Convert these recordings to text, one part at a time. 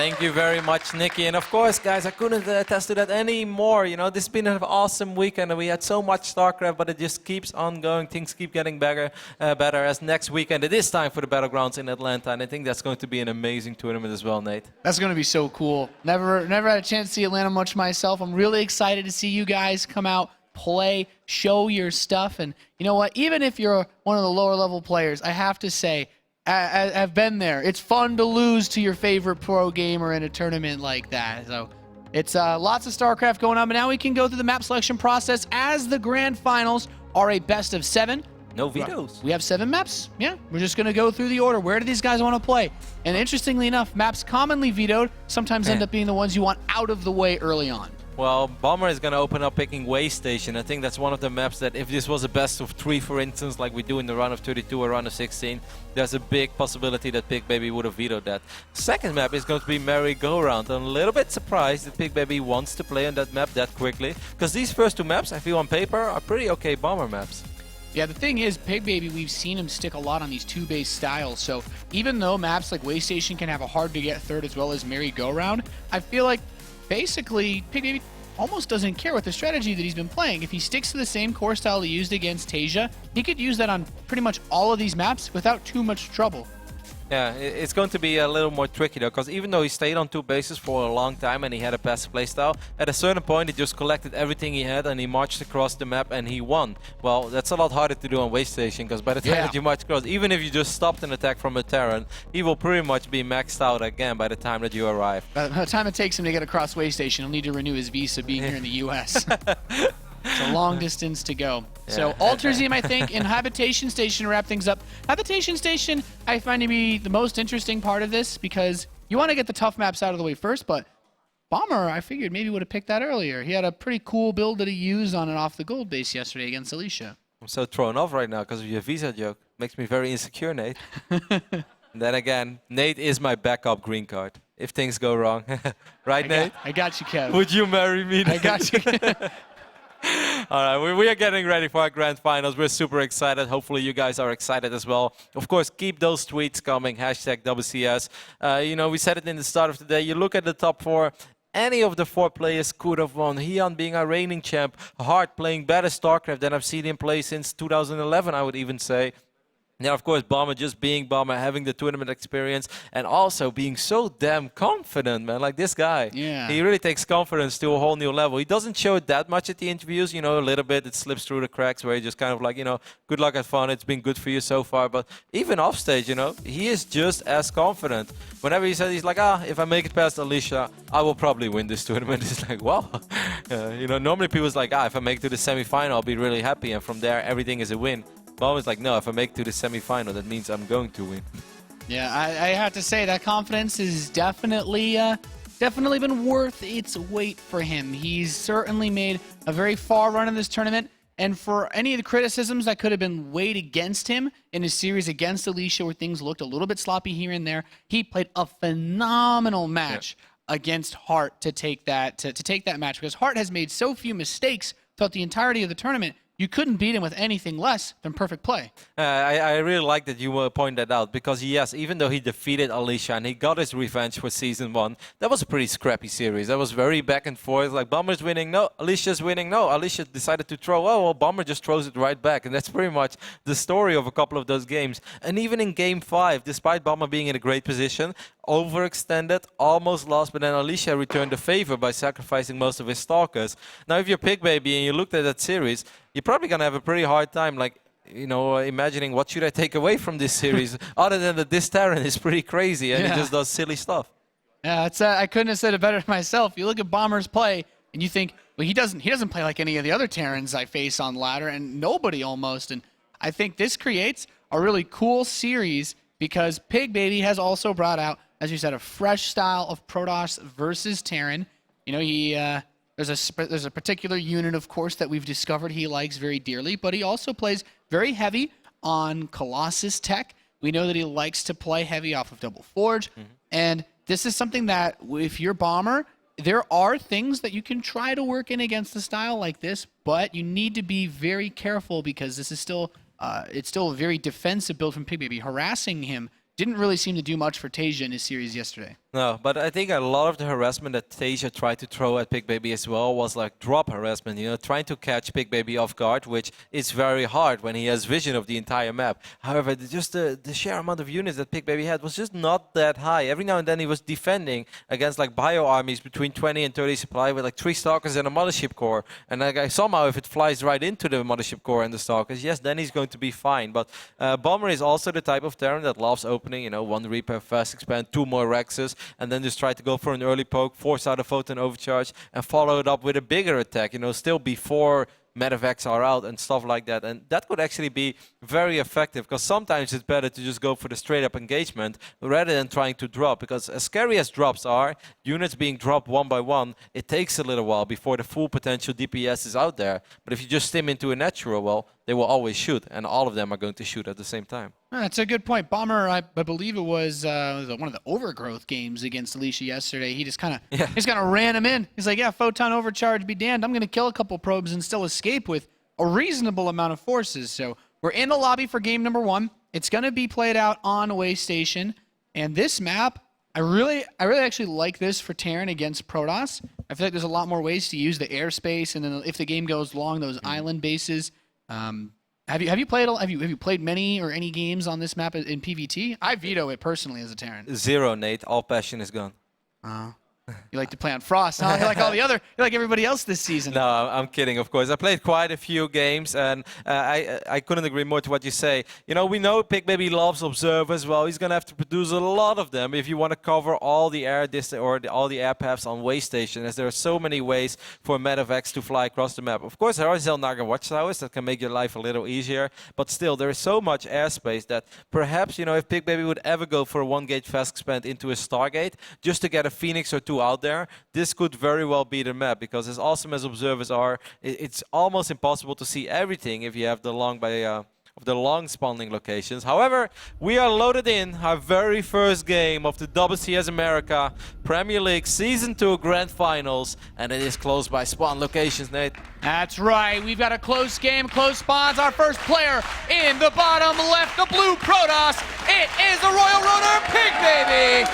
Thank you very much, Nikki. And of course, guys, I couldn't attest to that anymore. You know, this has been an awesome weekend, and we had so much StarCraft, but it just keeps on going. Things keep getting better as next weekend. It is time for the Battlegrounds in Atlanta, and I think that's going to be an amazing tournament as well, Nate. That's going to be so cool. Never had a chance to see Atlanta much myself. I'm really excited to see you guys come out, play, show your stuff. And you know what? Even if you're one of the lower level players, I have to say, I've been there. It's fun to lose to your favorite pro gamer in a tournament like that. So it's lots of StarCraft going on, but now we can go through the map selection process as the grand finals are a best of 7. No vetoes. We have 7 maps. Yeah, we're just going to go through the order. Where do these guys want to play? And interestingly enough, maps commonly vetoed sometimes end up being the ones you want out of the way early on. Well, Bomber is going to open up picking Way Station. I think that's one of the maps that if this was a best of 3, for instance, like we do in the round of 32 or round of 16, there's a big possibility that Pigbaby would have vetoed that. Second map is going to be Merry-Go-Round. I'm a little bit surprised that Pigbaby wants to play on that map that quickly, because these first 2 maps, I feel on paper, are pretty okay Bomber maps. Yeah, the thing is, Pigbaby, we've seen him stick a lot on these 2-base styles, so even though maps like Way Station can have a hard-to-get third as well as Merry-Go-Round, I feel like basically Pigbaby almost doesn't care with the strategy that he's been playing. If he sticks to the same core style he used against Tasia, he could use that on pretty much all of these maps without too much trouble. Yeah, it's going to be a little more tricky though, because even though he stayed on 2 bases for a long time and he had a passive playstyle, at a certain point he just collected everything he had and he marched across the map and he won. Well, that's a lot harder to do on Way Station, because by the time that you march across, even if you just stopped an attack from a Terran, he will pretty much be maxed out again by the time that you arrive. By the time it takes him to get across Way Station, he'll need to renew his visa being here in the US. It's a long distance to go. Yeah. So Alterzim, I think, in Habitation Station to wrap things up. Habitation Station, I find to be the most interesting part of this because you want to get the tough maps out of the way first, but Bomber, I figured maybe would have picked that earlier. He had a pretty cool build that he used on and off the gold base yesterday against Alicia. I'm so thrown off right now because of your visa joke. Makes me very insecure, Nate. Then again, Nate is my backup green card if things go wrong. Right, Nate? I got you, Kev. Would you marry me, Nate? I got you. All right, we are getting ready for our grand finals. We're super excited. Hopefully you guys are excited as well. Of course, keep those tweets coming, hashtag WCS. You know, we said it in the start of the day. You look at the top 4. Any of the 4 players could have won. Heon being our reigning champ, Hart playing better StarCraft than I've seen him play since 2011, I would even say. Now, of course, Bomber just being Bomber, having the tournament experience, and also being so damn confident, man. Like this guy. Yeah. He really takes confidence to a whole new level. He doesn't show it that much at the interviews, you know, a little bit. It slips through the cracks where he just kind of like, you know, good luck, have fun. It's been good for you so far. But even off stage, you know, he is just as confident. Whenever he says, he's like, if I make it past Alicia, I will probably win this tournament. It's like, wow. You know, normally people's like, if I make it to the semifinal, I'll be really happy. And from there, everything is a win. Bomber's like, no, if I make it to the semifinal, that means I'm going to win. Yeah, I have to say that confidence is definitely been worth its weight for him. He's certainly made a very far run in this tournament, and for any of the criticisms that could have been weighed against him in his series against Alicia where things looked a little bit sloppy here and there, he played a phenomenal match against Hart to take that match, because Hart has made so few mistakes throughout the entirety of the tournament. You couldn't beat him with anything less than perfect play. I really like that you point that out, because yes, even though he defeated Alicia and he got his revenge for Season 1, that was a pretty scrappy series. That was very back and forth, like Bomber's winning, no, Alicia's winning, no, Alicia decided to throw, oh, well, Bomber just throws it right back. And that's pretty much the story of a couple of those games. And even in Game 5, despite Bomber being in a great position, overextended, almost lost, but then Alicia returned the favor by sacrificing most of his stalkers. Now, if you're Pigbaby and you looked at that series, you're probably going to have a pretty hard time, like, you know, imagining what should I take away from this series, other than that this Terran is pretty crazy and he just does silly stuff. Yeah, it's, I couldn't have said it better myself. You look at Bomber's play, and you think, well, he doesn't play like any of the other Terrans I face on ladder, and nobody almost. And I think this creates a really cool series because Pigbaby has also brought out, as you said, a fresh style of Protoss versus Terran. You know, there's a particular unit, of course, that we've discovered he likes very dearly, but he also plays very heavy on Colossus tech. We know that he likes to play heavy off of Double Forge, and this is something that, if you're Bomber, there are things that you can try to work in against a style like this, but you need to be very careful because this is still, it's still a very defensive build from Pigbaby. Harassing him didn't really seem to do much for Tasia in his series yesterday. No, but I think a lot of the harassment that Tasia tried to throw at Pigbaby as well was like drop harassment, trying to catch Pigbaby off guard, which is very hard when he has vision of the entire map. However, just the sheer amount of units that Pigbaby had was just not that high. Every now and then he was defending against like bio armies between 20 and 30 supply with like 3 Stalkers and a Mothership Core. And like, somehow if it flies right into the Mothership Core and the Stalkers, yes, then he's going to be fine. But Bomber is also the type of Terran that loves opening, 1 Reaper, fast expand, 2 more Rexes, and then just try to go for an early poke, force out a Photon Overcharge, and follow it up with a bigger attack, still before Medivacs are out and stuff like that. And that could actually be very effective, because sometimes it's better to just go for the straight up engagement rather than trying to drop, because as scary as drops are, units being dropped one by one, it takes a little while before the full potential DPS is out there. But if you just stim into a natural, well, they will always shoot, and all of them are going to shoot at the same time. That's a good point. Bomber, I believe it was one of the Overgrowth games against Alicia yesterday. He just kind of ran him in. He's like, yeah, Photon Overcharge, be damned. I'm going to kill a couple probes and still escape with a reasonable amount of forces. So we're in the lobby for game number 1. It's going to be played out on Waystation. And this map, I really actually like this for Terran against Protoss. I feel like there's a lot more ways to use the airspace, and then if the game goes long, those island bases. Have you played many or any games on this map in PvT? I veto it personally as a Terran. 0, Nate. All passion is gone. You like to play on Frost, huh? You're like everybody else this season. No, I'm kidding, of course. I played quite a few games, and I couldn't agree more to what you say. We know Pigbaby loves observers. Well, he's going to have to produce a lot of them if you want to cover all the air distance or all the air paths on Waystation, as there are so many ways for Medivacs to fly across the map. Of course, there are Zelnaga watchtowers that can make your life a little easier, but still, there is so much airspace that perhaps, if Pigbaby would ever go for a 1-gate fast expand into a Stargate, just to get a Phoenix or 2 out there, this could very well be the map, because as awesome as observers are, it's almost impossible to see everything if you have the long spawning locations. However, we are loaded in our very first game of the WCS America Premier League Season 2 Grand Finals, and it is closed by spawn locations, Nate. That's right. We've got a close game, close spawns. Our first player in the bottom left, the blue Protoss. It is the Royal Rotor Pigbaby.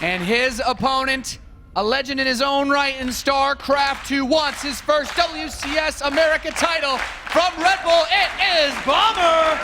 And his opponent, a legend in his own right in StarCraft, who wants his first WCS America title from Red Bull. It is Bomber!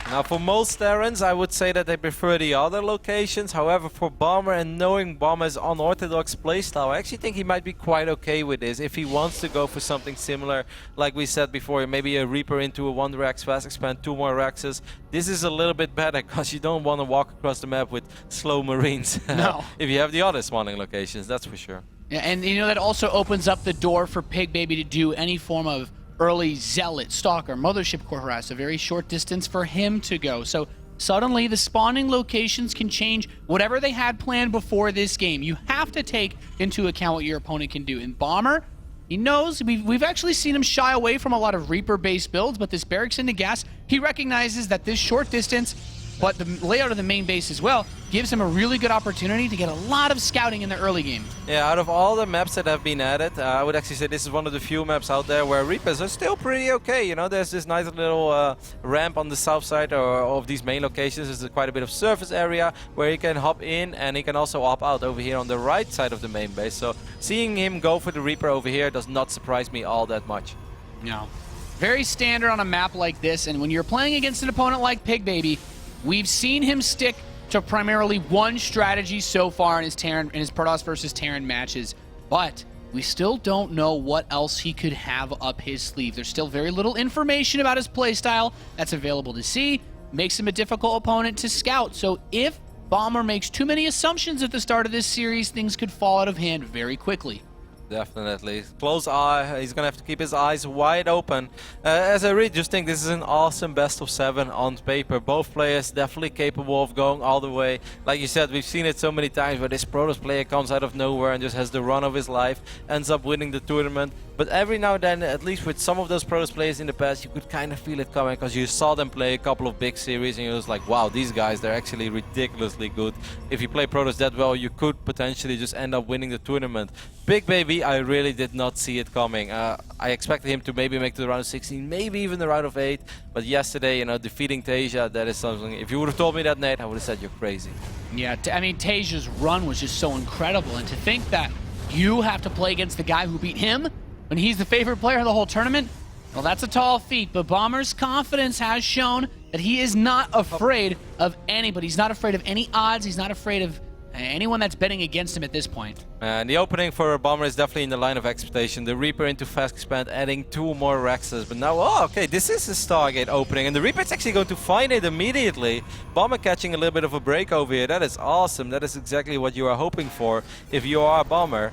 Now, for most Terrans, I would say that they prefer the other locations. However, for Bomber, and knowing Bomber's unorthodox playstyle, I actually think he might be quite okay with this. If he wants to go for something similar, like we said before, maybe a Reaper into a 1 Rex, fast expand, 2 more Rexes, this is a little bit better, because you don't want to walk across the map with slow Marines. No. If you have the other spawning locations, that's for sure. Yeah, and that also opens up the door for Pigbaby to do any form of early Zealot, Stalker, Mothership Core harass, a very short distance for him to go. So suddenly the spawning locations can change whatever they had planned before this game. You have to take into account what your opponent can do. And Bomber, he knows, we've actually seen him shy away from a lot of Reaper-based builds, but this barracks into gas, he recognizes that this short distance, but the layout of the main base as well, gives him a really good opportunity to get a lot of scouting in the early game. Yeah, out of all the maps that have been added, I would actually say this is one of the few maps out there where Reapers are still pretty okay. There's this nice little ramp on the south side of these main locations. There's quite a bit of surface area where he can hop in, and he can also hop out over here on the right side of the main base. So seeing him go for the Reaper over here does not surprise me all that much. No. Very standard on a map like this, and when you're playing against an opponent like Pigbaby, we've seen him stick to primarily one strategy so far in his Protoss versus Terran matches, but we still don't know what else he could have up his sleeve. There's still very little information about his playstyle that's available to see. Makes him a difficult opponent to scout. So if Bomber makes too many assumptions at the start of this series, things could fall out of hand very quickly. Definitely. Close eye. He's going to have to keep his eyes wide open. As I really just think this is an awesome best of 7 on paper. Both players definitely capable of going all the way. Like you said, we've seen it so many times where this Protoss player comes out of nowhere and just has the run of his life, ends up winning the tournament. But every now and then, at least with some of those Protoss players in the past, you could kind of feel it coming because you saw them play a couple of big series and you was like, wow, these guys, they're actually ridiculously good. If you play Protoss that well, you could potentially just end up winning the tournament. Pigbaby, I really did not see it coming. I expected him to maybe make the round of 16, maybe even the round of 8. But yesterday, you know, defeating Tasia, that is something. If you would have told me that, Nate, I would have said you're crazy. Yeah, I mean, Tasia's run was just so incredible. And to think that you have to play against the guy who beat him when he's the favorite player of the whole tournament, well, that's a tall feat. But Bomber's confidence has shown that he is not afraid of anybody. He's not afraid of any odds. He's not afraid of anyone that's betting against him at this point. And the opening for Bomber is definitely in the line of expectation. The Reaper into fast expand, adding 2 more Rexes. But now, oh, okay, this is a Stargate opening. And the Reaper is actually going to find it immediately. Bomber catching a little bit of a break over here. That is awesome. That is exactly what you are hoping for if you are Bomber.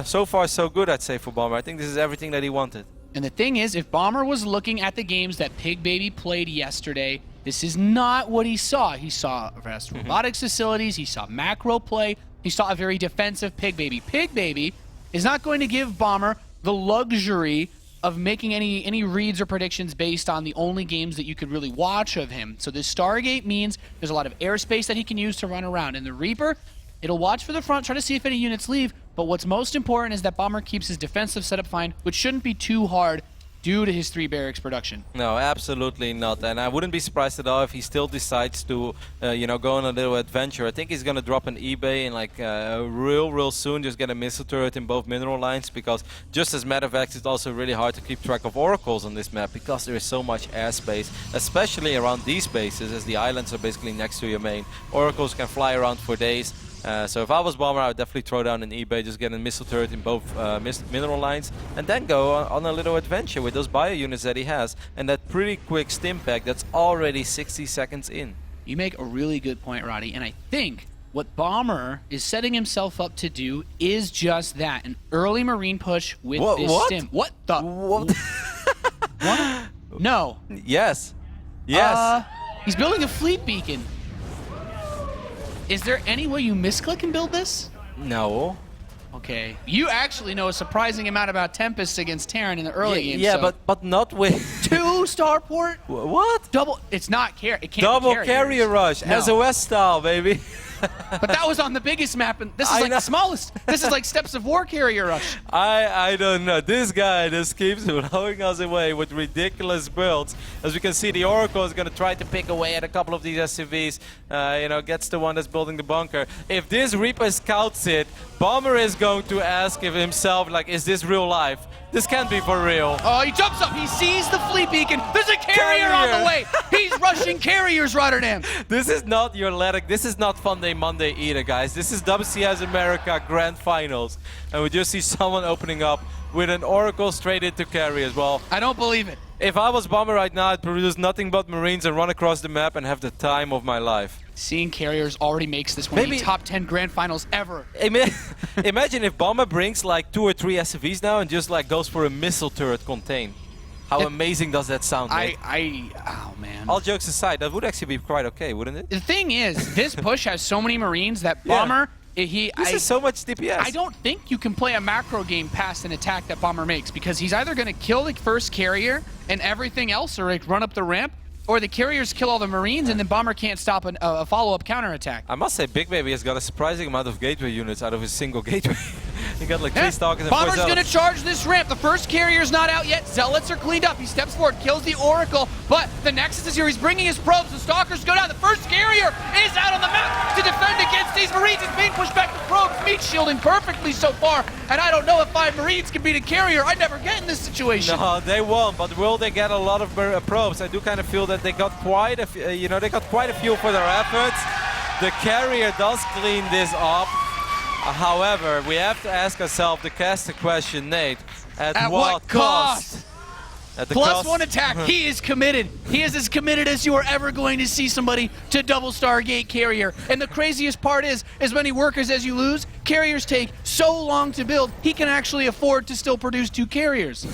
So far, so good, I'd say, for Bomber. I think this is everything that he wanted. And the thing is, if Bomber was looking at the games that Pigbaby played yesterday, this is not what he saw. He saw vast robotics facilities, he saw macro play, he saw a very defensive Pigbaby. Pigbaby is not going to give Bomber the luxury of making any reads or predictions based on the only games that you could really watch of him. So this Stargate means there's a lot of airspace that he can use to run around. And the Reaper, it'll watch for the front, try to see if any units leave, but what's most important is that Bomber keeps his defensive setup fine, which shouldn't be too hard due to his 3 barracks production. No, absolutely not. And I wouldn't be surprised at all if he still decides to, you know, go on a little adventure. I think he's going to drop an eBay in like real soon, just get a missile turret in both mineral lines, because just as matter of fact, it's also really hard to keep track of oracles on this map because there is so much airspace, especially around these bases, as the islands are basically next to your main. Oracles can fly around for days. So if I was Bomber, I would definitely throw down an eBay, just get a missile turret in both mineral lines, and then go on a little adventure with those bio units that he has, and that pretty quick stim pack that's already 60 seconds in. You make a really good point, Roddy, and I think what Bomber is setting himself up to do is just that, an early Marine push with this stim. What the? What? What? No. Yes. Yes. He's building a fleet beacon. Is there any way you misclick and build this? No. Okay. You actually know a surprising amount about Tempests against Terran in the early game. Yeah, so. but not with 2 starport? What? Double. It's not carrier. It can't Double be carrier rush, no. SOS style, baby. But that was on the biggest map, and this is like the smallest. This is like Steps of War carrier rush. I don't know. This guy just keeps blowing us away with ridiculous builds. As we can see, the Oracle is going to try to pick away at a couple of these SCVs. You know, gets the one that's building the bunker. If this Reaper scouts it, Bomber is going to ask himself, like, is this real life? This can't be for real. Oh, he jumps up. He sees the fleet beacon. There's a carrier on the way. He's rushing carriers, Rotterdam. This is not your Letic. This is not Fun Day Monday either, guys. This is WCS America Grand Finals. And we just see someone opening up with an Oracle straight into carriers. Well, I don't believe it. If I was Bomber right now, I'd produce nothing but Marines and run across the map and have the time of my life. Seeing carriers already makes this one of the top 10 Grand Finals ever. Imagine if Bomber brings like 2 or 3 SCVs now and just like goes for a missile turret contain. How amazing does that sound, mate? Oh man. All jokes aside, that would actually be quite okay, wouldn't it? The thing is, this push has so many Marines that Bomber, this is so much DPS. I don't think you can play a macro game past an attack that Bomber makes, because he's either going to kill the first carrier and everything else, or like run up the ramp, or the carriers kill all the Marines and then Bomber can't stop a follow-up counterattack. I must say, Pigbaby has got a surprising amount of gateway units out of his single gateway. He got like 3 stalkers and 4 Bomber's zealots. going to charge this ramp. The first carrier's not out yet. Zealots are cleaned up. He steps forward, kills the Oracle, but the Nexus is here. He's bringing his probes. The stalkers go down. The first carrier is out on the map to defend against these Marines. It's being pushed back to probes. Meat shielding perfectly so far, and I don't know if 5 Marines can beat a carrier. I never get in this situation. No, they won't, but will they get a lot of probes? I do kind of feel that they got quite a few, they got quite a few for their efforts. The carrier does clean this up. However, we have to ask ourselves the question, Nate, at what cost? At the Plus cost? 1 attack. He is committed. He is as committed as you are ever going to see somebody to double Stargate carrier. And the craziest part is, as many workers as you lose, carriers take so long to build, he can actually afford to still produce 2 carriers.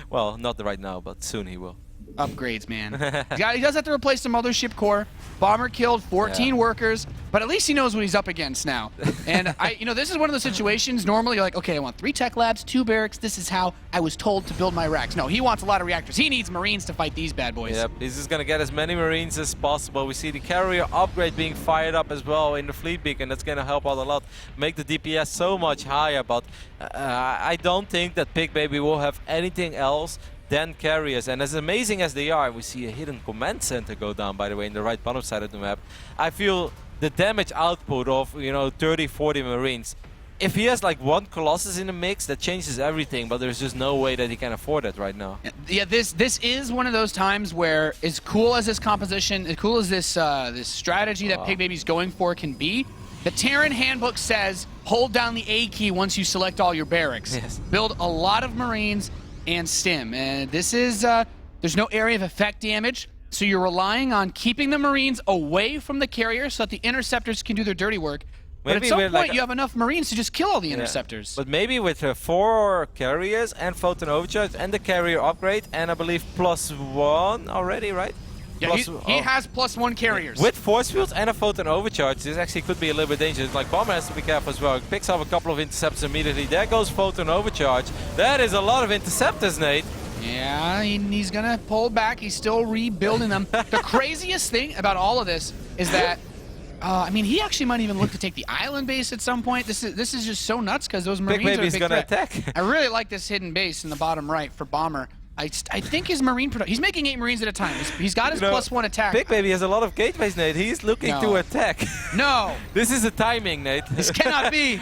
Well, not right now, but soon he will. upgrades, man. He does have to replace the mothership core. Bomber killed 14 workers, but at least he knows what he's up against now. And this is one of the situations. Normally, you're like, okay, I want 3 tech labs, 2 barracks. This is how I was told to build my racks. No, he wants a lot of reactors. He needs Marines to fight these bad boys. Yep, he's just gonna get as many Marines as possible. We see the carrier upgrade being fired up as well in the fleet beacon. That's gonna help out a lot, make the DPS so much higher. But I don't think that Pigbaby will have anything else than carriers. And as amazing as they are, we see a hidden command center go down, by the way, in the right bottom side of the map. I feel the damage output of 30, 40 Marines. If he has like 1 Colossus in the mix, that changes everything, but there's just no way that he can afford it right now. Yeah, this is one of those times where, as cool as this composition, as cool as this this strategy that Pigbaby's going for can be, the Terran handbook says hold down the A key once you select all your barracks. Yes. Build a lot of Marines and stim. And this is, there's no area of effect damage, so you're relying on keeping the Marines away from the carrier so that the interceptors can do their dirty work. But at some point, you have enough Marines to just kill all the interceptors. But maybe with 4 carriers and Photon Overcharge and the carrier upgrade, and I believe +1 already, right? Yeah, he has +1 carriers. With force fields and a Photon Overcharge, this actually could be a little bit dangerous. Like, Bomber has to be careful as well. He picks up a couple of interceptors immediately. There goes Photon Overcharge. That is a lot of interceptors, Nate. Yeah, he's going to pull back. He's still rebuilding them. The craziest thing about all of this is that, I mean, he actually might even look to take the island base at some point. This is just so nuts because those Marines are a big gonna threat. attack. I really like this hidden base in the bottom right for Bomber. I think his Marine production, he's making 8 Marines at a time. He's got his +1 attack. Pigbaby has a lot of gateways, Nate. He's looking to attack. No. This is a timing, Nate. This cannot be.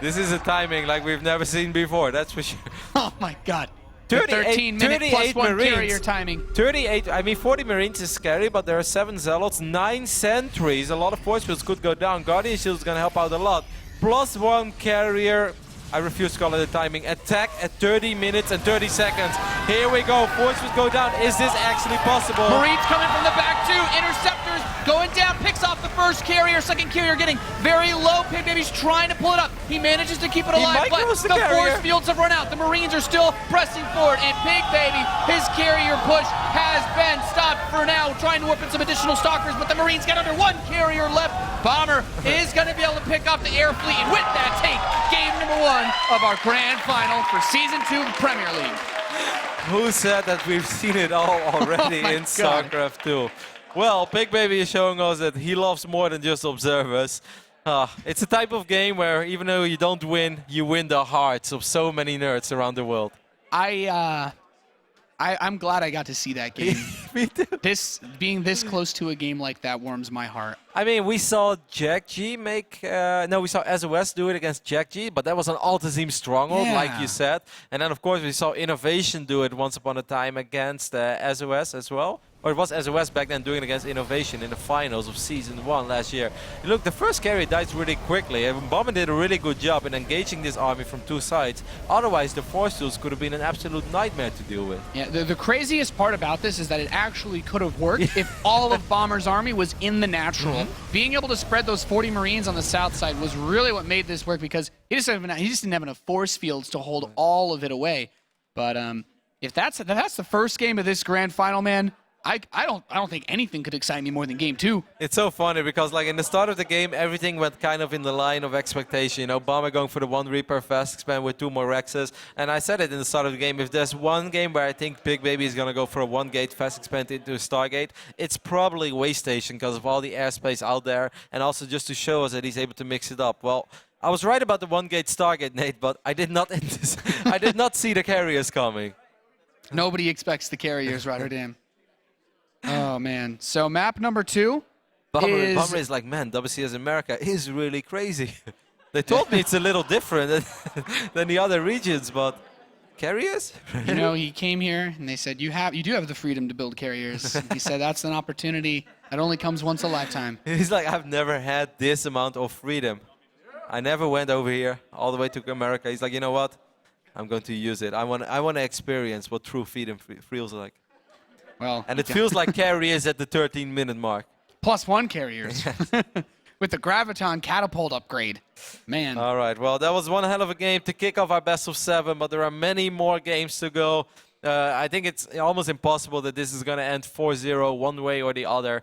This is a timing like we've never seen before, that's for sure. Oh my God. 13-minute +1 carrier timing. 38, I mean 40 Marines is scary, but there are 7 Zealots, 9 Sentries, a lot of force fields could go down. Guardian Shield is going to help out a lot. +1 carrier, I refuse to call it a timing, attack at 30 minutes and 30 seconds. Here we go, force fields go down. Is this actually possible? Marines coming from the back too, interceptors going down, picks off the first carrier, second carrier getting very low. Pigbaby's trying to pull it up. He manages to keep it alive, but the force fields have run out. The Marines are still pressing forward, and Pigbaby, his carrier push has been stopped for now, trying to whip in some additional stalkers, but the Marines got under 1 carrier left. Bomber is going to be able to pick up the air fleet, and with that, take game number 1 of our grand final for Season 2 Premier League. Who said that we've seen it all already in StarCraft 2? Well, Pigbaby is showing us that he loves more than just observers. It's a type of game where even though you don't win, you win the hearts of so many nerds around the world. I'm glad I got to see that game. Me too. Being this close to a game like that warms my heart. I mean, we saw Jack G make... we saw SOS do it against Jack G, but that was an Altazim stronghold, like you said. And then, of course, we saw Innovation do it once upon a time against SOS as well. Or it was SOS back then doing it against Innovation in the finals of Season 1 last year. Look, the first carry dies really quickly, and Bomber did a really good job in engaging this army from 2 sides. Otherwise, the force fields could have been an absolute nightmare to deal with. Yeah, the craziest part about this is that it actually could have worked if all of Bomber's army was in the natural. Being able to spread those 40 Marines on the south side was really what made this work, because he just didn't have enough force fields to hold all of it away. But if that's the first game of this grand final, man, I don't think anything could excite me more than game 2. It's so funny because like in the start of the game, everything went kind of in the line of expectation. You know, Bomber going for the 1 Reaper fast expand with 2 more Rexes. And I said it in the start of the game, if there's one game where I think Pigbaby is going to go for a 1 gate fast expand into a Stargate, it's probably Waystation because of all the airspace out there, and also just to show us that he's able to mix it up. Well, I was right about the 1 gate Stargate, Nate, but I did not I did not see the carriers coming. Nobody expects the carriers, Rotterdam. Oh, man. So map number 2 Bomber is like, man, WCS America is really crazy. They told me it's a little different than the other regions, but carriers? You know, he came here and they said, you do have the freedom to build carriers. He said, that's an opportunity that only comes once a lifetime. He's like, I've never had this amount of freedom. I never went over here all the way to America. He's like, you know what? I'm going to use it. I want to experience what true freedom feels like. Well, and it feels like carriers at the 13-minute mark. +1 carriers. With the Graviton catapult upgrade. Man. All right. Well, that was one hell of a game to kick off our best of 7, but there are many more games to go. I think it's almost impossible that this is going to end 4-0 one way or the other.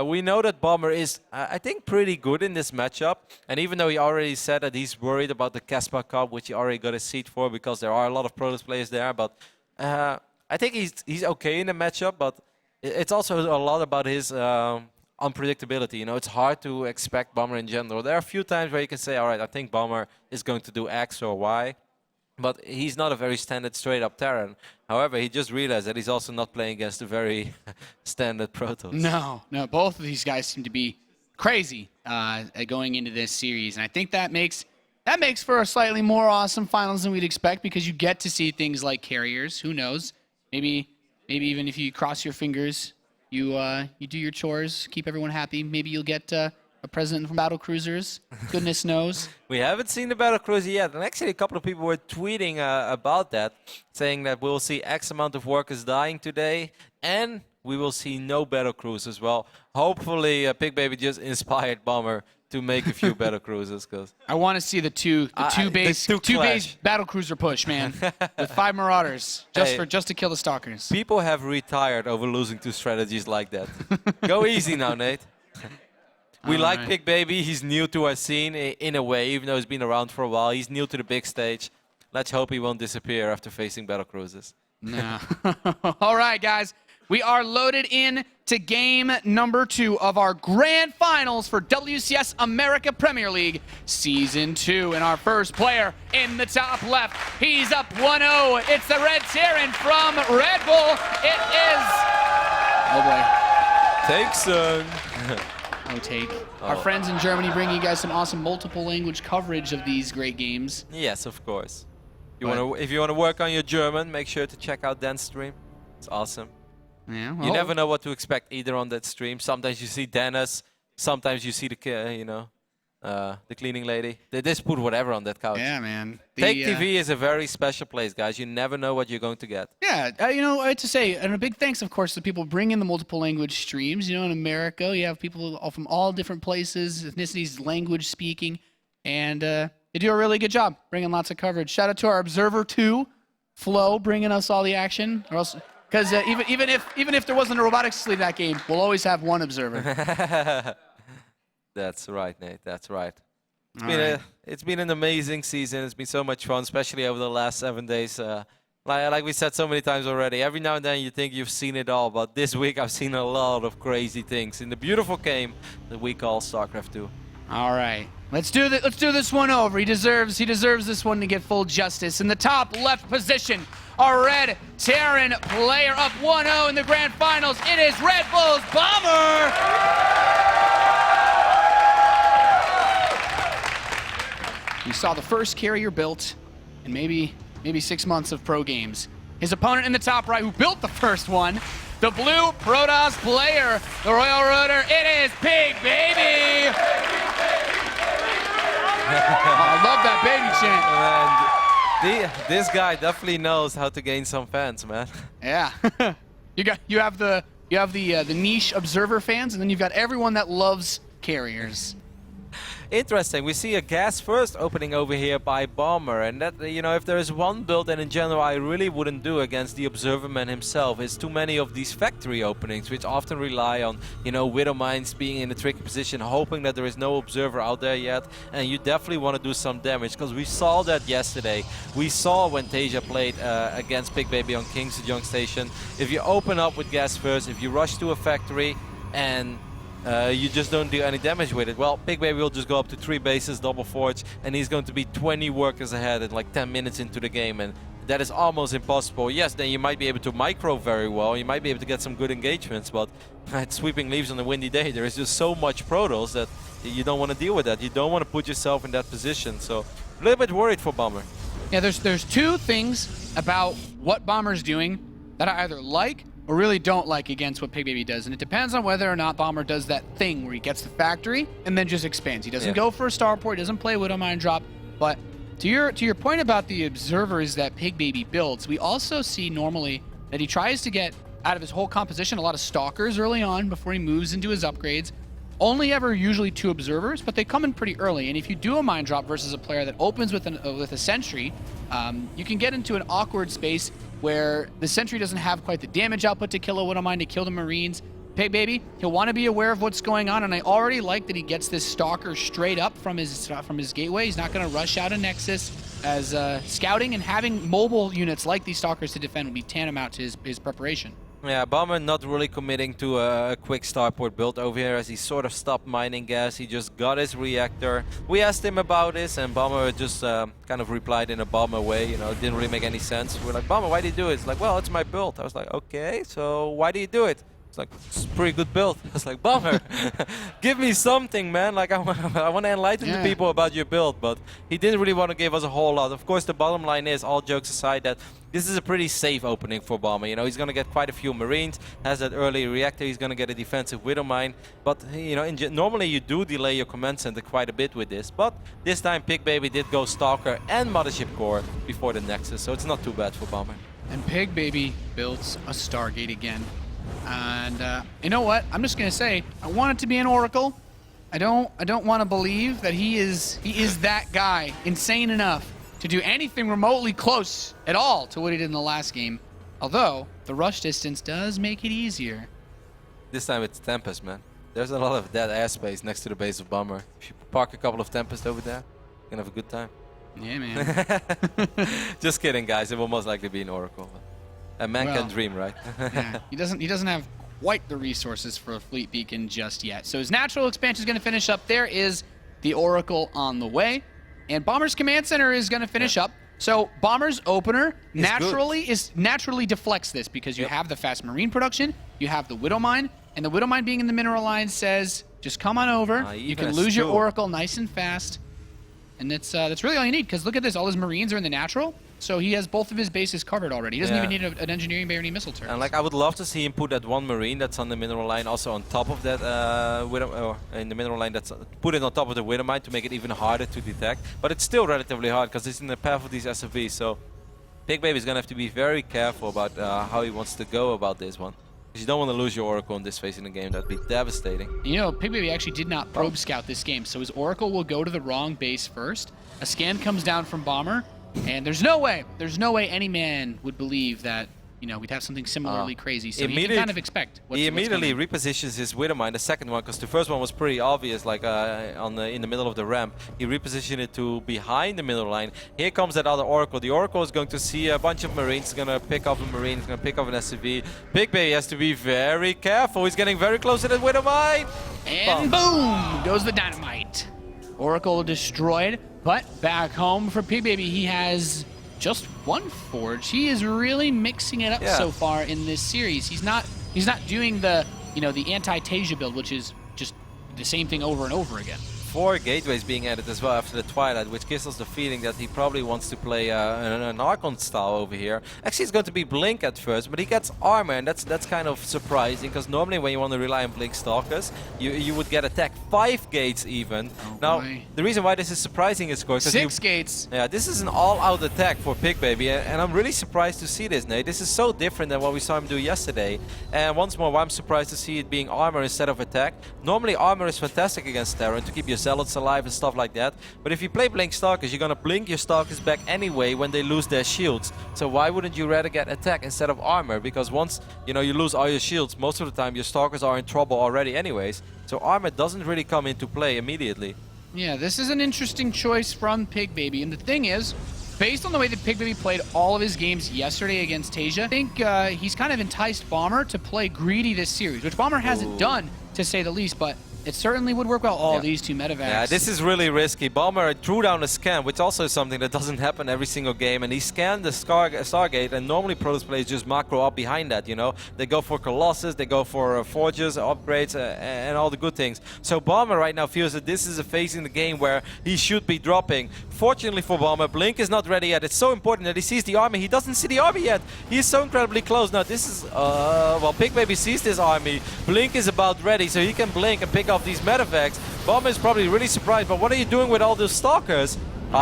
We know that Bomber is, I think, pretty good in this matchup. And even though he already said that he's worried about the Caspa Cup, which he already got a seat for because there are a lot of Protoss players there. But I think he's okay in the matchup. But it's also a lot about his unpredictability. You know, it's hard to expect Bomber in general. There are a few times where you can say, all right, I think Bomber is going to do X or Y. But he's not a very standard straight-up Terran. However, he just realized that he's also not playing against a very standard Protoss. No, both of these guys seem to be crazy going into this series. And I think that makes for a slightly more awesome finals than we'd expect because you get to see things like carriers. Who knows? Maybe even if you cross your fingers, you do your chores, keep everyone happy. Maybe you'll get a president from Battle Cruisers. Goodness knows. We haven't seen the Battle Cruiser yet. And actually, a couple of people were tweeting about that, saying that we'll see X amount of workers dying today, and we will see no Battle Cruisers. Well, hopefully, Pigbaby just inspired Bomber to make a few Battle Cruisers. Cause I want to see the two base Battle Cruiser push, man, with 5 Marauders just to kill the Stalkers. People have retired over losing to strategies like that. Go easy now, Nate. We like Pigbaby. He's new to our scene in a way, even though he's been around for a while. He's new to the big stage. Let's hope he won't disappear after facing Battle Cruisers. No. All right, guys. We are loaded in to game number 2 of our grand finals for WCS America Premier League Season 2. And our first player in the top left, he's up 1-0. It's the Red Terran from Red Bull. It is... Oh, boy. Take son. Take. Our friends in Germany bring you guys some awesome multiple language coverage of these great games. Yes, of course. If you want to work on your German, make sure to check out Dan's stream. It's awesome. Yeah, well, you never know what to expect either on that stream. Sometimes you see Dennis, sometimes you see the cleaning lady. They just put whatever on that couch. Yeah, man. Take TV is a very special place, guys. You never know what you're going to get. Yeah, I have to say, and a big thanks, of course, to people bringing the multiple language streams. You know, in America, you have people from all different places, ethnicities, language speaking, and they do a really good job bringing lots of coverage. Shout out to our Observer 2, Flo, bringing us all the action. Or else, because even if there wasn't a robotics lead in that game, we'll always have one observer. That's right, Nate. That's right. It's been an amazing season. It's been so much fun, especially over the last 7 days. Like we said so many times already, every now and then you think you've seen it all, but this week I've seen a lot of crazy things in the beautiful game that we call StarCraft 2. All right. Let's do this one over. He deserves this one to get full justice. In the top left position, our Red Terran player up 1-0 in the grand finals. It is Red Bull's Bomber! We saw the first carrier built in maybe 6 months of pro games. His opponent in the top right, who built the first one, the blue Protoss player, the Royal Rotor, it is Pigbaby! I love that baby chant. Man, this guy definitely knows how to gain some fans, man. Yeah. you have the niche observer fans, and then you've got everyone that loves carriers. Interesting. We see a gas first opening over here by Bomber, and that, if there is one build that in general I really wouldn't do against the Observerman himself, is too many of these factory openings, which often rely on, Widow Mines being in a tricky position, hoping that there is no Observer out there yet, and you definitely want to do some damage, because we saw that yesterday. We saw when Tasia played against Pigbaby on King's Young Station. If you open up with gas first, if you rush to a factory, and you just don't do any damage with it, well, Pigbaby will just go up to 3 bases, double forge, and he's going to be 20 workers ahead in like 10 minutes into the game, and that is almost impossible. Yes, then you might be able to micro very well, you might be able to get some good engagements, but at sweeping leaves on a windy day, there is just so much Protoss that you don't want to deal with that. You don't want to put yourself in that position, so a little bit worried for Bomber. Yeah, there's 2 things about what Bomber's doing that I either like or really don't like against what Pigbaby does, and it depends on whether or not Bomber does that thing where he gets the factory and then just expands. He doesn't go for a starport, he doesn't play Widow Mine drop, but to your point about the observers that Pigbaby builds, we also see normally that he tries to get out of his whole composition a lot of stalkers early on before he moves into his upgrades. Only ever usually 2 observers, but they come in pretty early, and if you do a mine drop versus a player that opens with a sentry, you can get into an awkward space where the Sentry doesn't have quite the damage output to kill a Widowmine, to kill the Marines. Pigbaby, he'll want to be aware of what's going on, and I already like that he gets this Stalker straight up from his gateway. He's not going to rush out a Nexus, as scouting and having mobile units like these Stalkers to defend will be tantamount to his preparation. Yeah, Bomber not really committing to a quick starport build over here, as he sort of stopped mining gas. He just got his reactor. We asked him about this, and Bomber just kind of replied in a Bomber way. You know, it didn't really make any sense. We're like, Bomber, why do you do it? It's like, well, it's my build. I was like, okay, so why do you do it? It's like, it's a pretty good build. I was like, Bomber, give me something, man. Like, I want to enlighten the people about your build, but he didn't really want to give us a whole lot. Of course, the bottom line is, all jokes aside, that this is a pretty safe opening for Bomber. You know, he's going to get quite a few Marines, has that early reactor, he's going to get a defensive Widowmine. But, you know, normally you do delay your command center quite a bit with this. But this time, Pigbaby did go Stalker and Mothership Core before the Nexus, so it's not too bad for Bomber. And Pigbaby builds a Stargate again. And you know what? I'm just gonna say, I want it to be an Oracle. I don't want to believe that he is that guy, insane enough to do anything remotely close at all to what he did in the last game. Although the rush distance does make it easier. This time it's Tempest, man. There's a lot of dead airspace next to the base of Bomber. If you park a couple of Tempest over there, you're gonna have a good time. Yeah, man. Just kidding, guys. It will most likely be an Oracle. A man can dream, right? Yeah, he doesn't have quite the resources for a fleet beacon just yet. So his natural expansion is going to finish up. There is the Oracle on the way, and Bomber's command center is going to finish up. So Bomber's opener naturally deflects this, because you have the fast Marine production, you have the Widowmine, and the Widowmine being in the mineral line says, just come on over. You can lose your Oracle nice and fast, and that's really all you need. Because look at this, all his Marines are in the natural. So he has both of his bases covered already. He doesn't even need an engineering bay or any missile turrets. And like, I would love to see him put that one Marine that's on the mineral line also on top of that in the mineral line, that's put it on top of the Widowmine to make it even harder to detect. But it's still relatively hard because it's in the path of these SFVs. So Pigbaby is gonna have to be very careful about how he wants to go about this one. Because you don't want to lose your Oracle in this phase in the game. That'd be devastating. You know, Pigbaby actually did not probe scout this game, so his Oracle will go to the wrong base first. A scan comes down from Bomber. And there's no way any man would believe that, you know, we'd have something similarly crazy. So you can kind of expect he immediately repositions his Widowmine, the second one, because the first one was pretty obvious, like in the middle of the ramp. He repositioned it to behind the middle line. Here comes that other Oracle. The Oracle is going to see a bunch of Marines. He's going to pick up a Marine. He's going to pick up an SCV. Pigbaby has to be very careful. He's getting very close to that Widowmine. And boom goes the dynamite. Oracle destroyed. But back home for Pigbaby, he has just one forge. He is really mixing it up so far in this series. He's not doing the the anti-Tasia build, which is just the same thing over and over again. 4 gateways being added as well after the Twilight, which gives us the feeling that he probably wants to play an Archon style over here. Actually, it's going to be Blink at first, but he gets armor, and that's kind of surprising, because normally when you want to rely on Blink Stalkers, you would get attacked 5 gates even. Now, the reason why this is surprising is, of course, 6 gates. Yeah, this is an all-out attack for Pigbaby, and I'm really surprised to see this, Nate. This is so different than what we saw him do yesterday. And once more, I'm surprised to see it being armor instead of attack. Normally, armor is fantastic against Terran to keep your Zealots alive and stuff like that. But if you play Blink Stalkers, you're gonna blink your Stalkers back anyway when they lose their shields. So why wouldn't you rather get attack instead of armor? Because once you lose all your shields, most of the time your Stalkers are in trouble already anyways. So armor doesn't really come into play immediately. Yeah, this is an interesting choice from Pigbaby. And the thing is, based on the way that Pigbaby played all of his games yesterday against Tasia, I think he's kind of enticed Bomber to play greedy this series, which Bomber hasn't done, to say the least, but it certainly would work well. Oh, these two medevacs. Yeah, this is really risky. Bomber threw down a scan, which also is something that doesn't happen every single game. And he scanned the Stargate, and normally Protoss players just macro up behind that, They go for Colossus, they go for Forges, upgrades, and all the good things. So Bomber right now feels that this is a phase in the game where he should be dropping. Fortunately for Bomber, Blink is not ready yet. It's so important that he sees the army. He doesn't see the army yet. He is so incredibly close. Now this is, well, Pigbaby sees this army. Blink is about ready, so he can blink and pick off these medevacs. Bomber is probably really surprised, but what are you doing with all those Stalkers?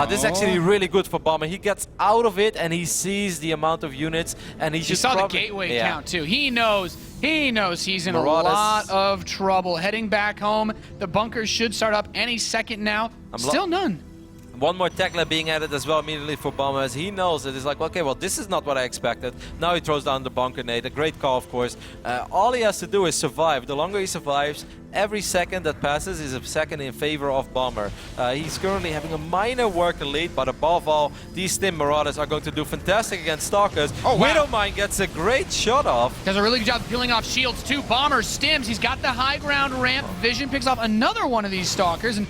This is actually really good for Bomber. He gets out of it and he sees the amount of units, and he saw the gateway count too. He knows he's in a lot of trouble. Heading back home, the bunkers should start up any second now. Still none. One more tackler being added as well immediately for Bomber, as he knows that it's like, okay, well, this is not what I expected. Now he throws down the bunker nade. A great call, of course. All he has to do is survive. The longer he survives, every second that passes is a second in favor of Bomber. He's currently having a minor worker lead, but above all, these Stim Marauders are going to do fantastic against Stalkers. Oh, wow. Widowmine gets a great shot off. Does a really good job peeling off shields too. Bomber stims. He's got the high ground ramp. Vision picks off another one of these Stalkers, and